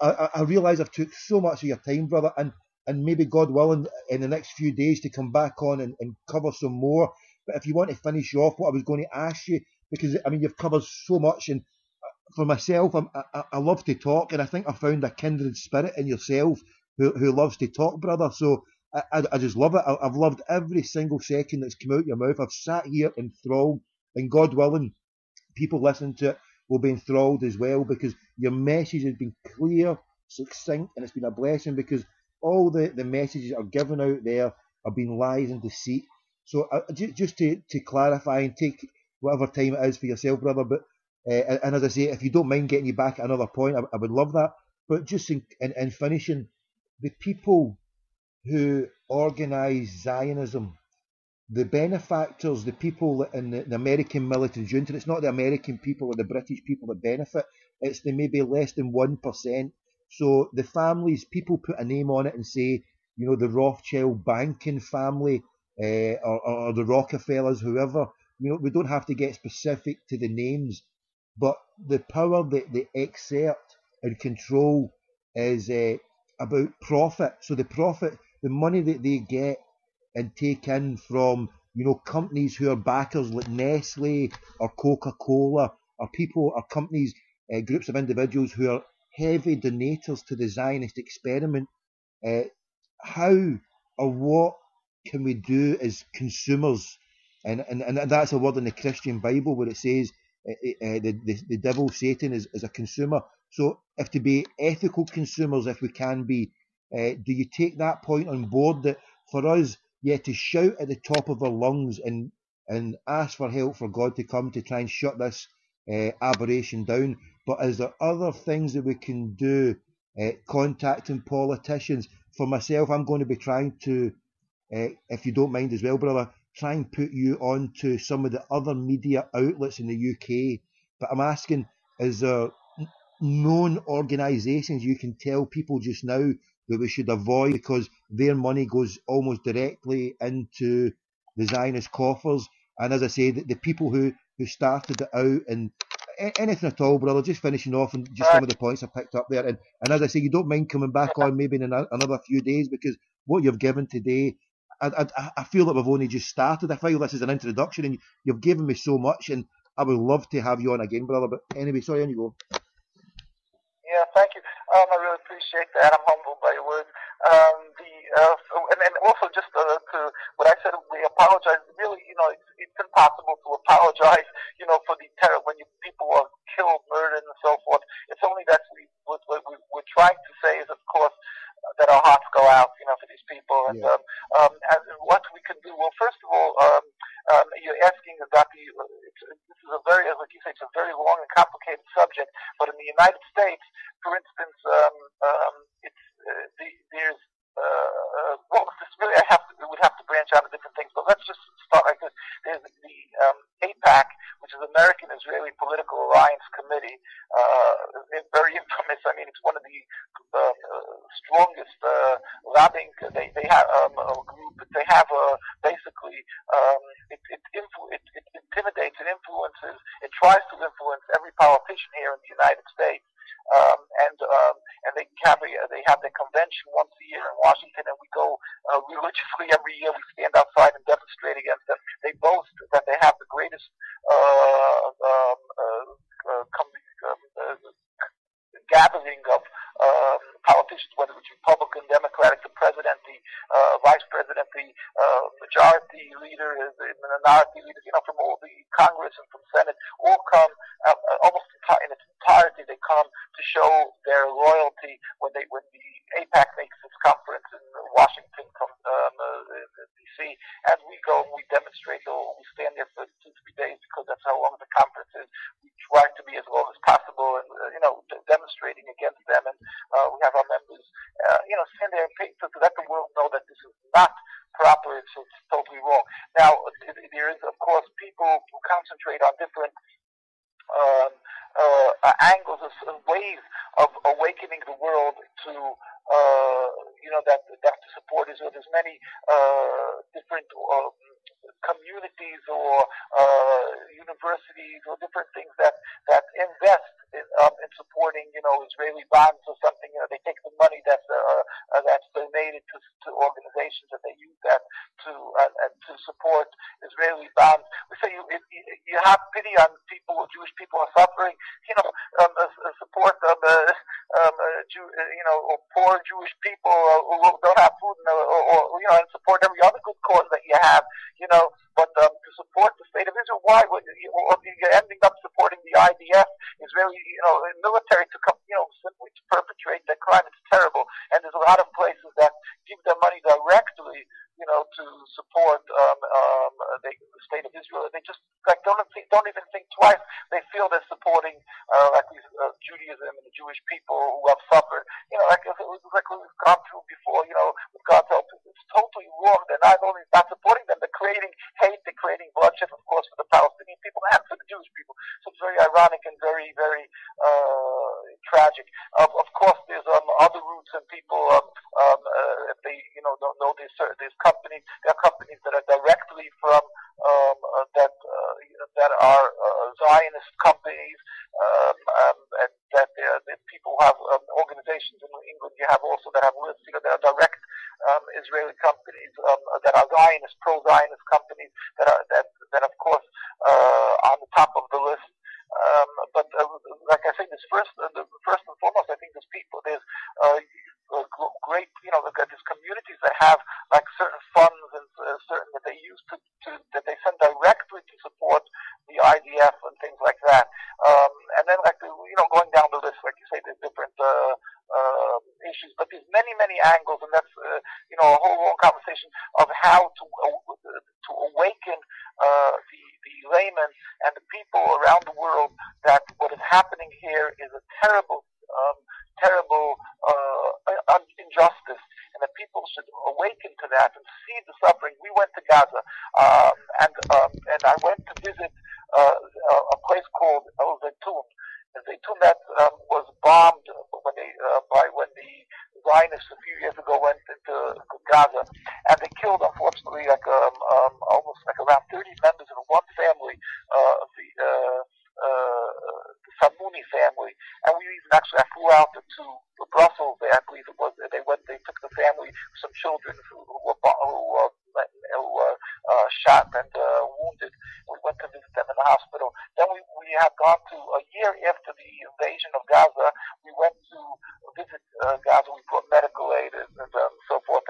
I realise I've took so much of your time, brother, and maybe God willing in the next few days to come back on and cover some more. But if you want to finish off what I was going to ask you, because I mean you've covered so much, and for myself, I love to talk, and I think I found a kindred spirit in yourself who loves to talk, brother. So I just love it. I've loved every single second that's come out your mouth. I've sat here enthralled, and God willing, people listening to it will be enthralled as well, because your message has been clear, succinct, and it's been a blessing, because all the messages that are given out there have been lies and deceit. So just to clarify and take whatever time it is for yourself, brother, but and as I say, if you don't mind getting you back at another point, I would love that. But just in finishing, the people who organise Zionism, the benefactors, the people in the American military junta, it's not the American people or the British people that benefit, it's the maybe less than 1%. So the families, people put a name on it and say, the Rothschild banking family, or the Rockefellers, whoever. We don't have to get specific to the names, but the power that they exert and control is about profit. So the money that they get and take in from, companies who are backers like Nestle or Coca-Cola, or people or companies, groups of individuals who are heavy donators to the Zionist experiment. How or what can we do as consumers? And that's a word in the Christian Bible where it says the devil, Satan, is a consumer. So if to be ethical consumers, if we can be, do you take that point on board, that for us, to shout at the top of our lungs and ask for help for God to come to try and shut this aberration down? But is there other things that we can do, contacting politicians? For myself, I'm going to be trying to, if you don't mind as well, brother, try and put you on to some of the other media outlets in the UK. But I'm asking, is there known organisations you can tell people just now that we should avoid because their money goes almost directly into the Zionist coffers? And as I say, the people who started it out, and anything at all, brother, just finishing off and just some of the points I picked up there. And as I say, you don't mind coming back on maybe in another few days, because what you've given today, I feel that we've only just started. I feel this is an introduction, and you've given me so much, and I would love to have you on again, brother. But anyway, sorry, on you go. Yeah, thank you. I really appreciate that. I'm humbled by your words. And also just to what I said, we apologize. Really, it's impossible to apologize, for the terror when people are killed, murdered, and so forth. It's only that what we're trying to say is, of course, that our hearts go out, for these people. And, and what we can do. Well, first of all, you're asking about this is a very, like you say, it's a very long and complicated subject. But in the United States, for instance, there's really we would have to branch out to different things. But let's just start like this. There's the AIPAC, which is American Israeli Political Alliance Committee. Very infamous. I mean, it's one of the strongest lobbying. They have a group. They have basically it intimidates and influences. It tries to influence every politician here in the United States. And they have their convention once a year in Washington, and we go religiously every year. We stand outside and demonstrate against them. They boast that they have the greatest gathering of politicians, whether it's Republican, Democratic, the president, the vice president, the majority leader, the minority leaders, from all the Congress and from Senate, all come almost in its entirety. They come to show their loyalty when the AIPAC makes its conference in Washington, D.C., and we go and we demonstrate. We stand there for 2-3 days because that's how long the conference is. We try to be as long as possible, and demonstrating against them, and we have our members, stand there and so let the world know that this is not proper. It's totally wrong. Now, there is, of course, people who concentrate on different angles, ways of awakening the world to, that to support Israel. There's many different communities or universities or different things that invest in supporting, Israeli bonds or something. They take the money that's donated to organizations, and they use that to support Israeli bonds. We say you have pity on people, Jewish people are suffering. Support or poor Jewish people who don't have food, and support every other good cause that you have. But to support the state of Israel, why would you're ending up supporting the IDF, Israeli, military to come, simply to perpetrate that crime? It's terrible, and there's a lot of places that give their money directly, to support the state of Israel. They just don't even think twice. They feel they're supporting Judaism and the Jewish people who have suffered. Like we've gone through before. With God's help, it's totally wrong. They're not only not supporting them, they're creating hate, they're creating bloodshed, of course, for the Palestinian people and for the Jewish people. So it's very ironic and very, very tragic. Of course, there's other routes, and people, if they, there's companies. There are companies that are directly from that are Zionist companies, and that people who have organizations in England. You have also that have lists. That are direct Israeli companies that are Zionist, pro-Zionist companies that of course on the top of the list. But like I say, this first and foremost, I think there's great, there's communities that have like certain funds and certain that they use that they send directly to support the IDF and things like that. And then going down the list, like you say, there's different issues, but there's many angles, and that's a whole long conversation of how to awaken the layman and the people around the world that what is happening here is a terrible injustice, and that people should awaken to that and see the suffering. We went to Gaza, and I went to visit a place called Zaytun. Zaytun that was bombed when the Zionists a few years ago went into Gaza, and they killed, unfortunately, almost around 30 members of one family, the Samuni family. And we even I flew out to Brussels. I believe it was. They took the family, some children who were shot and wounded. We went to visit them in the hospital. Then we had gone to a year after the invasion of Gaza. We went to visit Gaza. We brought medical aid and so forth.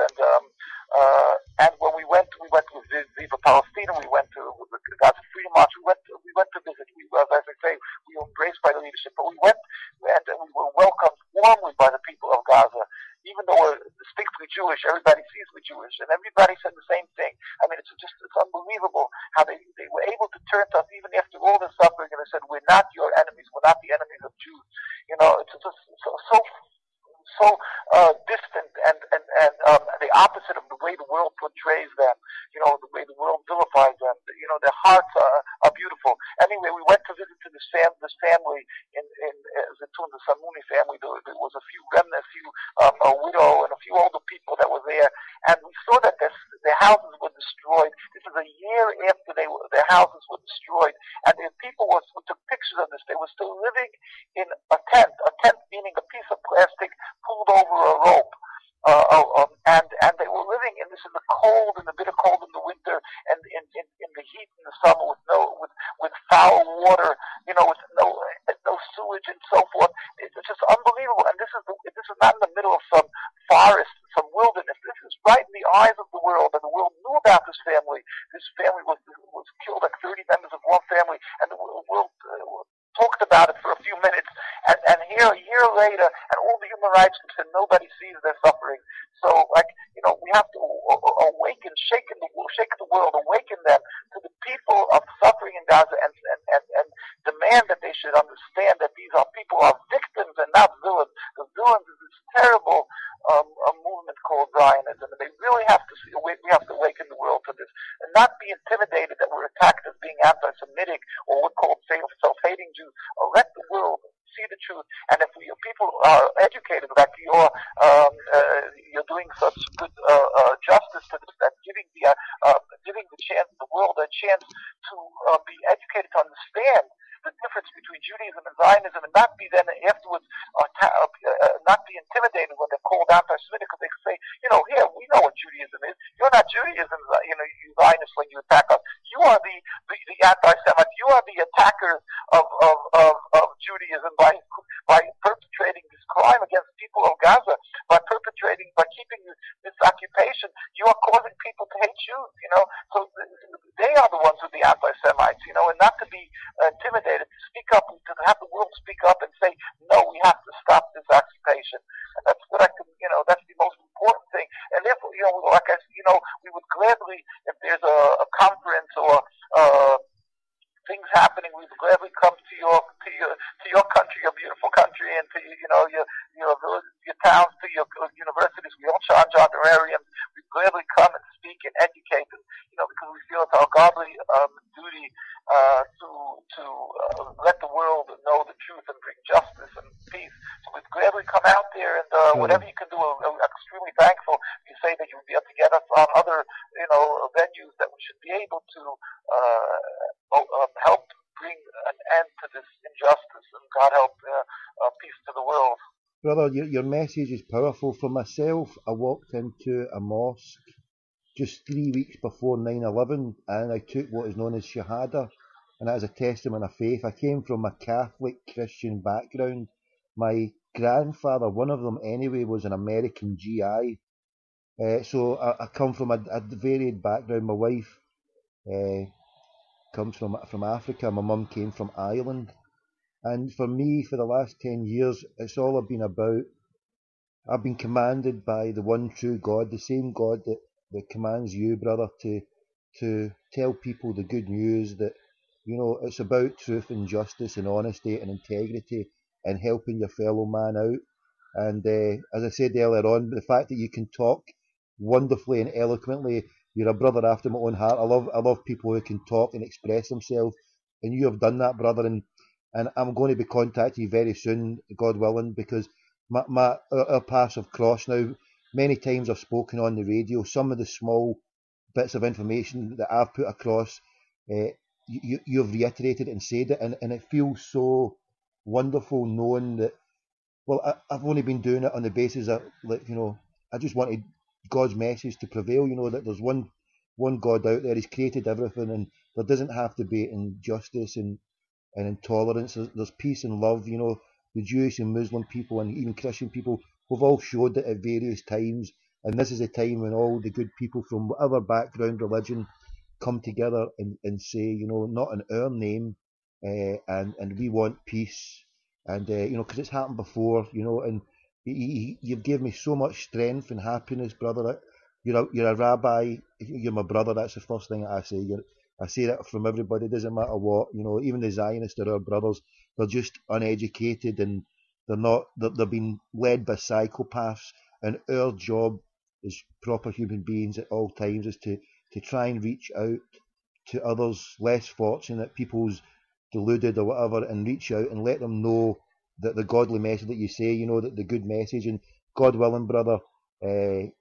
And when we went with Viva Palestina. We went to the Gaza Freedom March. We went to visit. As I say, we were embraced by the leadership. But we went and we were welcomed warmly by the people of Gaza. Even though we're distinctly Jewish, everybody sees we're Jewish, and everybody said the same thing. I mean, it's unbelievable how they were able to turn to us even after all the suffering, and they said, "We're not your enemies. We're not the enemies of Jews." It's just so distant and the opposite of the way the world portrays them. The way the world vilifies them. Their hearts are beautiful. Anyway, we went to visit this family in Zaytun, the Samuni family. There was a few remnants, a widow, and a few older people that were there, and we saw that their houses were destroyed. This is a year after their houses were destroyed, and the people who took pictures of this. They were still living in a tent meaning a piece of plastic pulled over a rope. And they were living in the cold, in the bitter cold in the winter, and in the heat in the summer with foul water, with no sewage and so forth. It's just unbelievable. And this is not in the middle of some forest, some wilderness. This is right in the eyes of the world, and the world knew about this family. This family was killed, like 30 members of one family, and the world talked about it for a few minutes, and here a year later, and all the human rights groups, and nobody sees their suffering. So, we have to awaken, shake the world, awaken them to the people of suffering in Gaza, and demand that they should understand that these people are victims and not villains. The villains is this terrible movement called Zionism, and they really have to we have to awaken the world to this, and not be intimidated that we're attacked as being anti-Semitic or we're called self-hating Jews. Let the world see the truth, and if people are educated, like you're doing such good justice to this, that giving the world a chance to be educated, to understand the difference between Judaism and Zionism, and not be then afterwards not be intimidated when they're called anti-Semitic, because they say, here we know what Judaism is. You're not Judaism, you Zionists, when you attack us. You are the anti-Semites. You are the attackers of Judaism by perpetrating this crime against people of Gaza, by keeping this occupation. You are causing people to hate Jews. So they are the ones who are the anti-Semites. And not to be intimidated, to speak up, to have the world speak up and say, no, we have to stop this occupation. And that's what that's the most important thing. And therefore, we would gladly, if there's a conference or things happening, we would gladly come to your country, your beautiful country, and to your villages, your towns, to your universities. We all charge honorariums. We gladly come and speak and educate, because we feel it's our godly duty to let the world know the truth and bring justice and peace. So we'd gladly come out there, and whatever you can do. I'm extremely thankful. You say that you'll be able to get us on other venues that we should be able to help bring an end to this injustice, and God help peace to the world. Brother, your message is powerful. For myself, I walked into a mosque just 3 weeks before 9/11, and I took what is known as Shahada, and that is a testament of faith. I came from a Catholic Christian background. My grandfather, one of them anyway, was an American GI. So I come from a varied background. My wife comes from Africa. My mum came from Ireland. And for me, for the last 10 years, it's all been about, I've been commanded by the one true God, the same God that commands you, brother, to tell people the good news that, it's about truth and justice and honesty and integrity and helping your fellow man out. And as I said earlier on, the fact that you can talk wonderfully and eloquently, you're a brother after my own heart. I love people who can talk and express themselves, and you have done that, brother. And I'm going to be contacting you very soon, God willing, because our paths have crossed now. Many times I've spoken on the radio. Some of the small bits of information that I've put across, you've reiterated and said it, and it feels so wonderful knowing that. Well, I've only been doing it on the basis that, I just wanted God's message to prevail. That there's one God out there. He's created everything, and there doesn't have to be injustice and intolerance. There's peace and love. The Jewish and Muslim people and even Christian people have all showed it at various times. And this is a time when all the good people from whatever background, religion, come together and say, not in our name, and we want peace. And, because it's happened before, and you've given me so much strength and happiness, brother. You're a rabbi, you're my brother, that's the first thing that I say. I say that from everybody, it doesn't matter what, even the Zionists are our brothers. They're just uneducated and they're being led by psychopaths. And our job as proper human beings at all times is to try and reach out to others less fortunate, people's deluded or whatever, and reach out and let them know that the godly message that you say, that the good message. And God willing, brother, I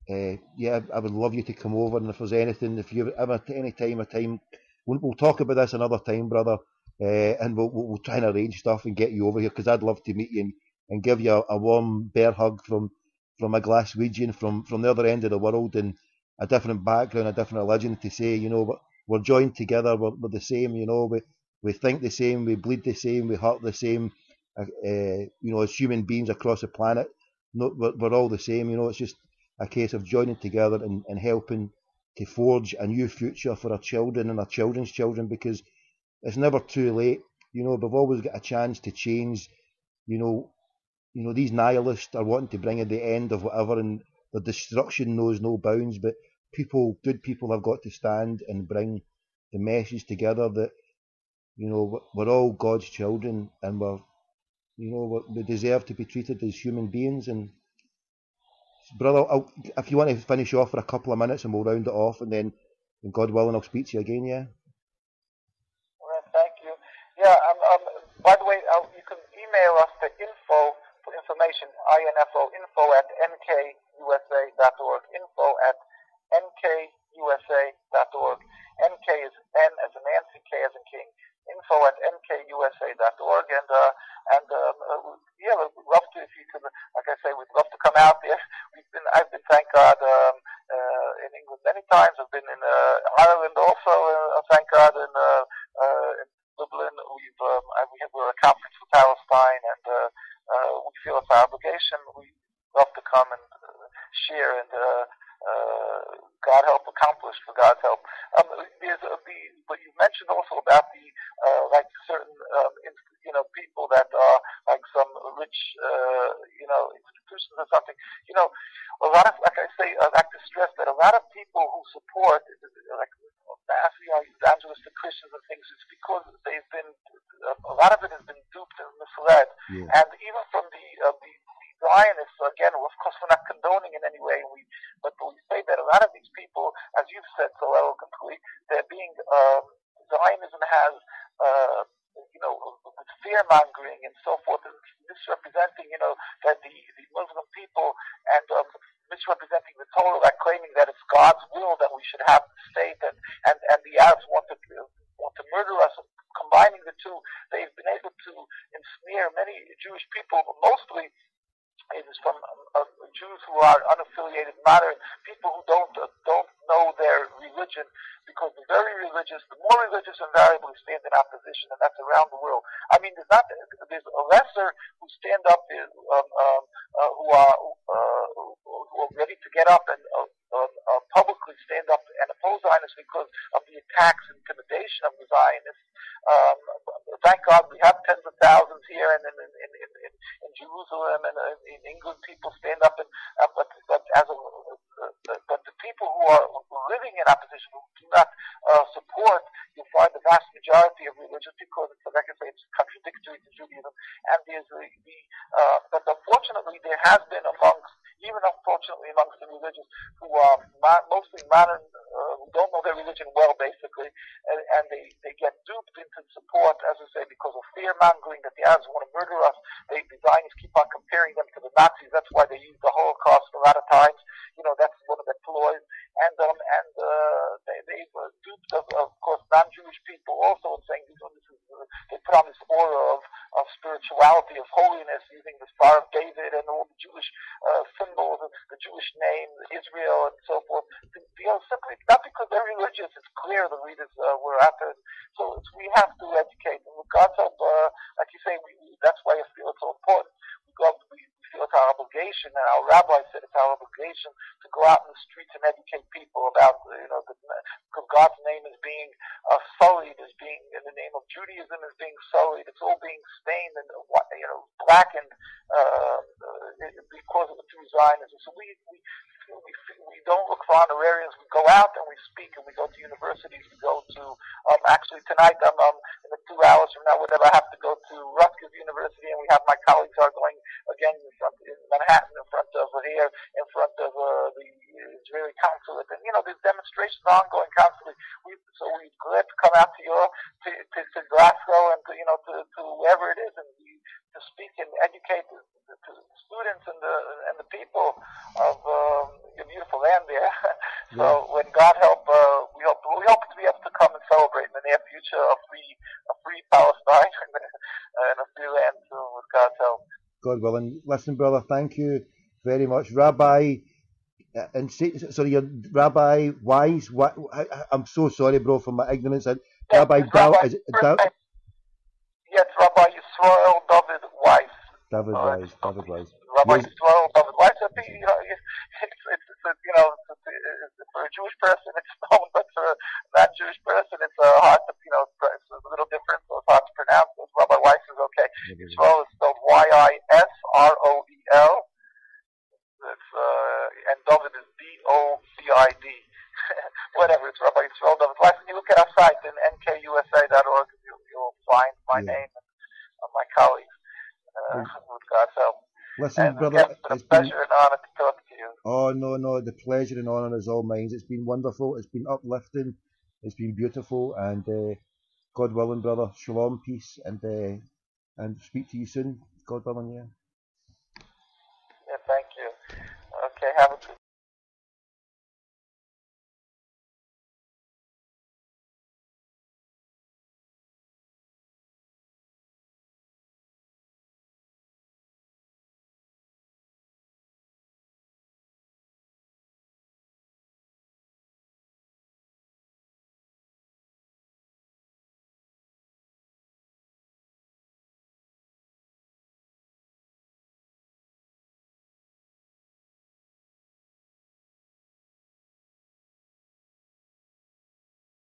would love you to come over, and if there's anything, if you ever any time, we'll talk about this another time, brother, and we'll try and arrange stuff and get you over here, because I'd love to meet you and give you a warm bear hug from a Glaswegian from the other end of the world, and a different background, a different religion, to say, we're joined together, we're the same, we think the same, we bleed the same, we hurt the same, as human beings across the planet, we're all the same, it's just a case of joining together and helping to forge a new future for our children and our children's children, because it's never too late. We've always got a chance to change. These nihilists are wanting to bring in the end of whatever, and the destruction knows no bounds, but good people have got to stand and bring the message together that, we're all God's children, and we deserve to be treated as human beings. And brother, if you want to finish off for a couple of minutes and we'll round it off, and then, God willing, I'll speak to you again, yeah? Well, thank you. Yeah, by the way, you can email us the info for information, info@nkusa.org, info@nkusa.org. NK is N as in Nancy, K as in King. info@nkusa.org, we'd love to, if you could, like I say, we'd love to come out there. I've been, thank God, in England many times. I've been in Ireland also, thank God, in Dublin. We're a conference for Palestine, and we feel it's our obligation. We love to come and share and God help accomplish for God's help. But you mentioned also about the like certain people that are like some rich institutions or something. A lot of, like I say, I like to stress that a lot of people who support like mass evangelistic Christians and things, it's because they've been a lot of it has been duped and misled, and even from the Zionists, again, of course, we're not condoning in any way, but we say that a lot of these people, as you've said so eloquently, they're being, Zionism has, fear mongering and so forth, and misrepresenting, that the Muslim people, and misrepresenting the Torah, like claiming that it's God's will that we should have the state, and the Arabs want to murder us. Combining the two, they've been able to ensnare many Jewish people, mostly it is from Jews who are unaffiliated, modern people who don't know their religion, because the very religious, the more religious, invariably stand in opposition, and that's around the world. I mean, there's a lesser who stand up, who are ready to get up and publicly stand up and oppose Zionists because of the attacks and intimidation of the Zionists. Thank God we have tens of thousands here and in Jerusalem and in England. People stand up, but the people who are living in opposition, who do not support, you'll find the vast majority of religions, because it's, like I say, it's contradictory to Judaism. And there's but unfortunately there has been amongst the religious who are mostly modern, who don't know their religion well, basically, and they get duped into support, as I say, because of fear mongering that the Arabs want to murder us. The Zionists keep on comparing them to the Nazis. That's why they use the Holocaust a lot of times. That's one of their ploys. And they've duped, of course, non-Jewish people also, in saying they put on this aura of spirituality, of holiness, using the Star of David and all the Jewish symbols, the Jewish name, Israel, and so forth. Simply not because they're religious. It's clear the readers were after it. So we have to educate, and with God's help, like you say, that's why I feel it's so important. We feel it's our obligation, and our rabbi said it's our obligation to go out in the streets and educate people about, because God's name is being sullied, is being, in the name of Judaism, is being sullied. It's all being stained and blackened because of the true Zionism. So we don't look for honorariums. We go out and we speak, and we go to universities. We go to actually tonight I'm in the 2 hours from now, whatever, I have to go to Rutgers University, and we have my colleagues are going again in Manhattan, in front of the Israeli consulate, and there's demonstrations ongoing constantly. So we're glad to come out to Europe, to Glasgow, and to wherever it is, and to speak and educate the students and the people of your beautiful land there. So when God help, we hope to be able to come and celebrate in the near future a free Palestine and a free land with God's help. God willing. Listen, brother, thank you very much, Rabbi. Rabbi Weiss. I'm so sorry, bro, for my ignorance. Rabbi Dovid. Yes, Rabbi Yisrael Dovid Weiss. David Weiss. Rabbi Yisrael Dovid Weiss. I think for a Jewish person it's known, but for a non-Jewish person it's hard to it's a little different, so it's hard to pronounce. So Rabbi Weiss is okay. Yisrael is spelled Yisroel. And Dovid is Dovid. Whatever, it's Rabbi Yisrael Dovid Weiss. And you look at our site in nkusa.org, you'll find my name and my colleagues with God's help. Listen, brother, it's been a pleasure and honor to talk to you. Oh, no, the pleasure and honor is all mine. It's been wonderful. It's been uplifting. It's been beautiful. And God willing, brother, shalom, peace, and speak to you soon. God willing, Yeah, thank you. Okay, have a good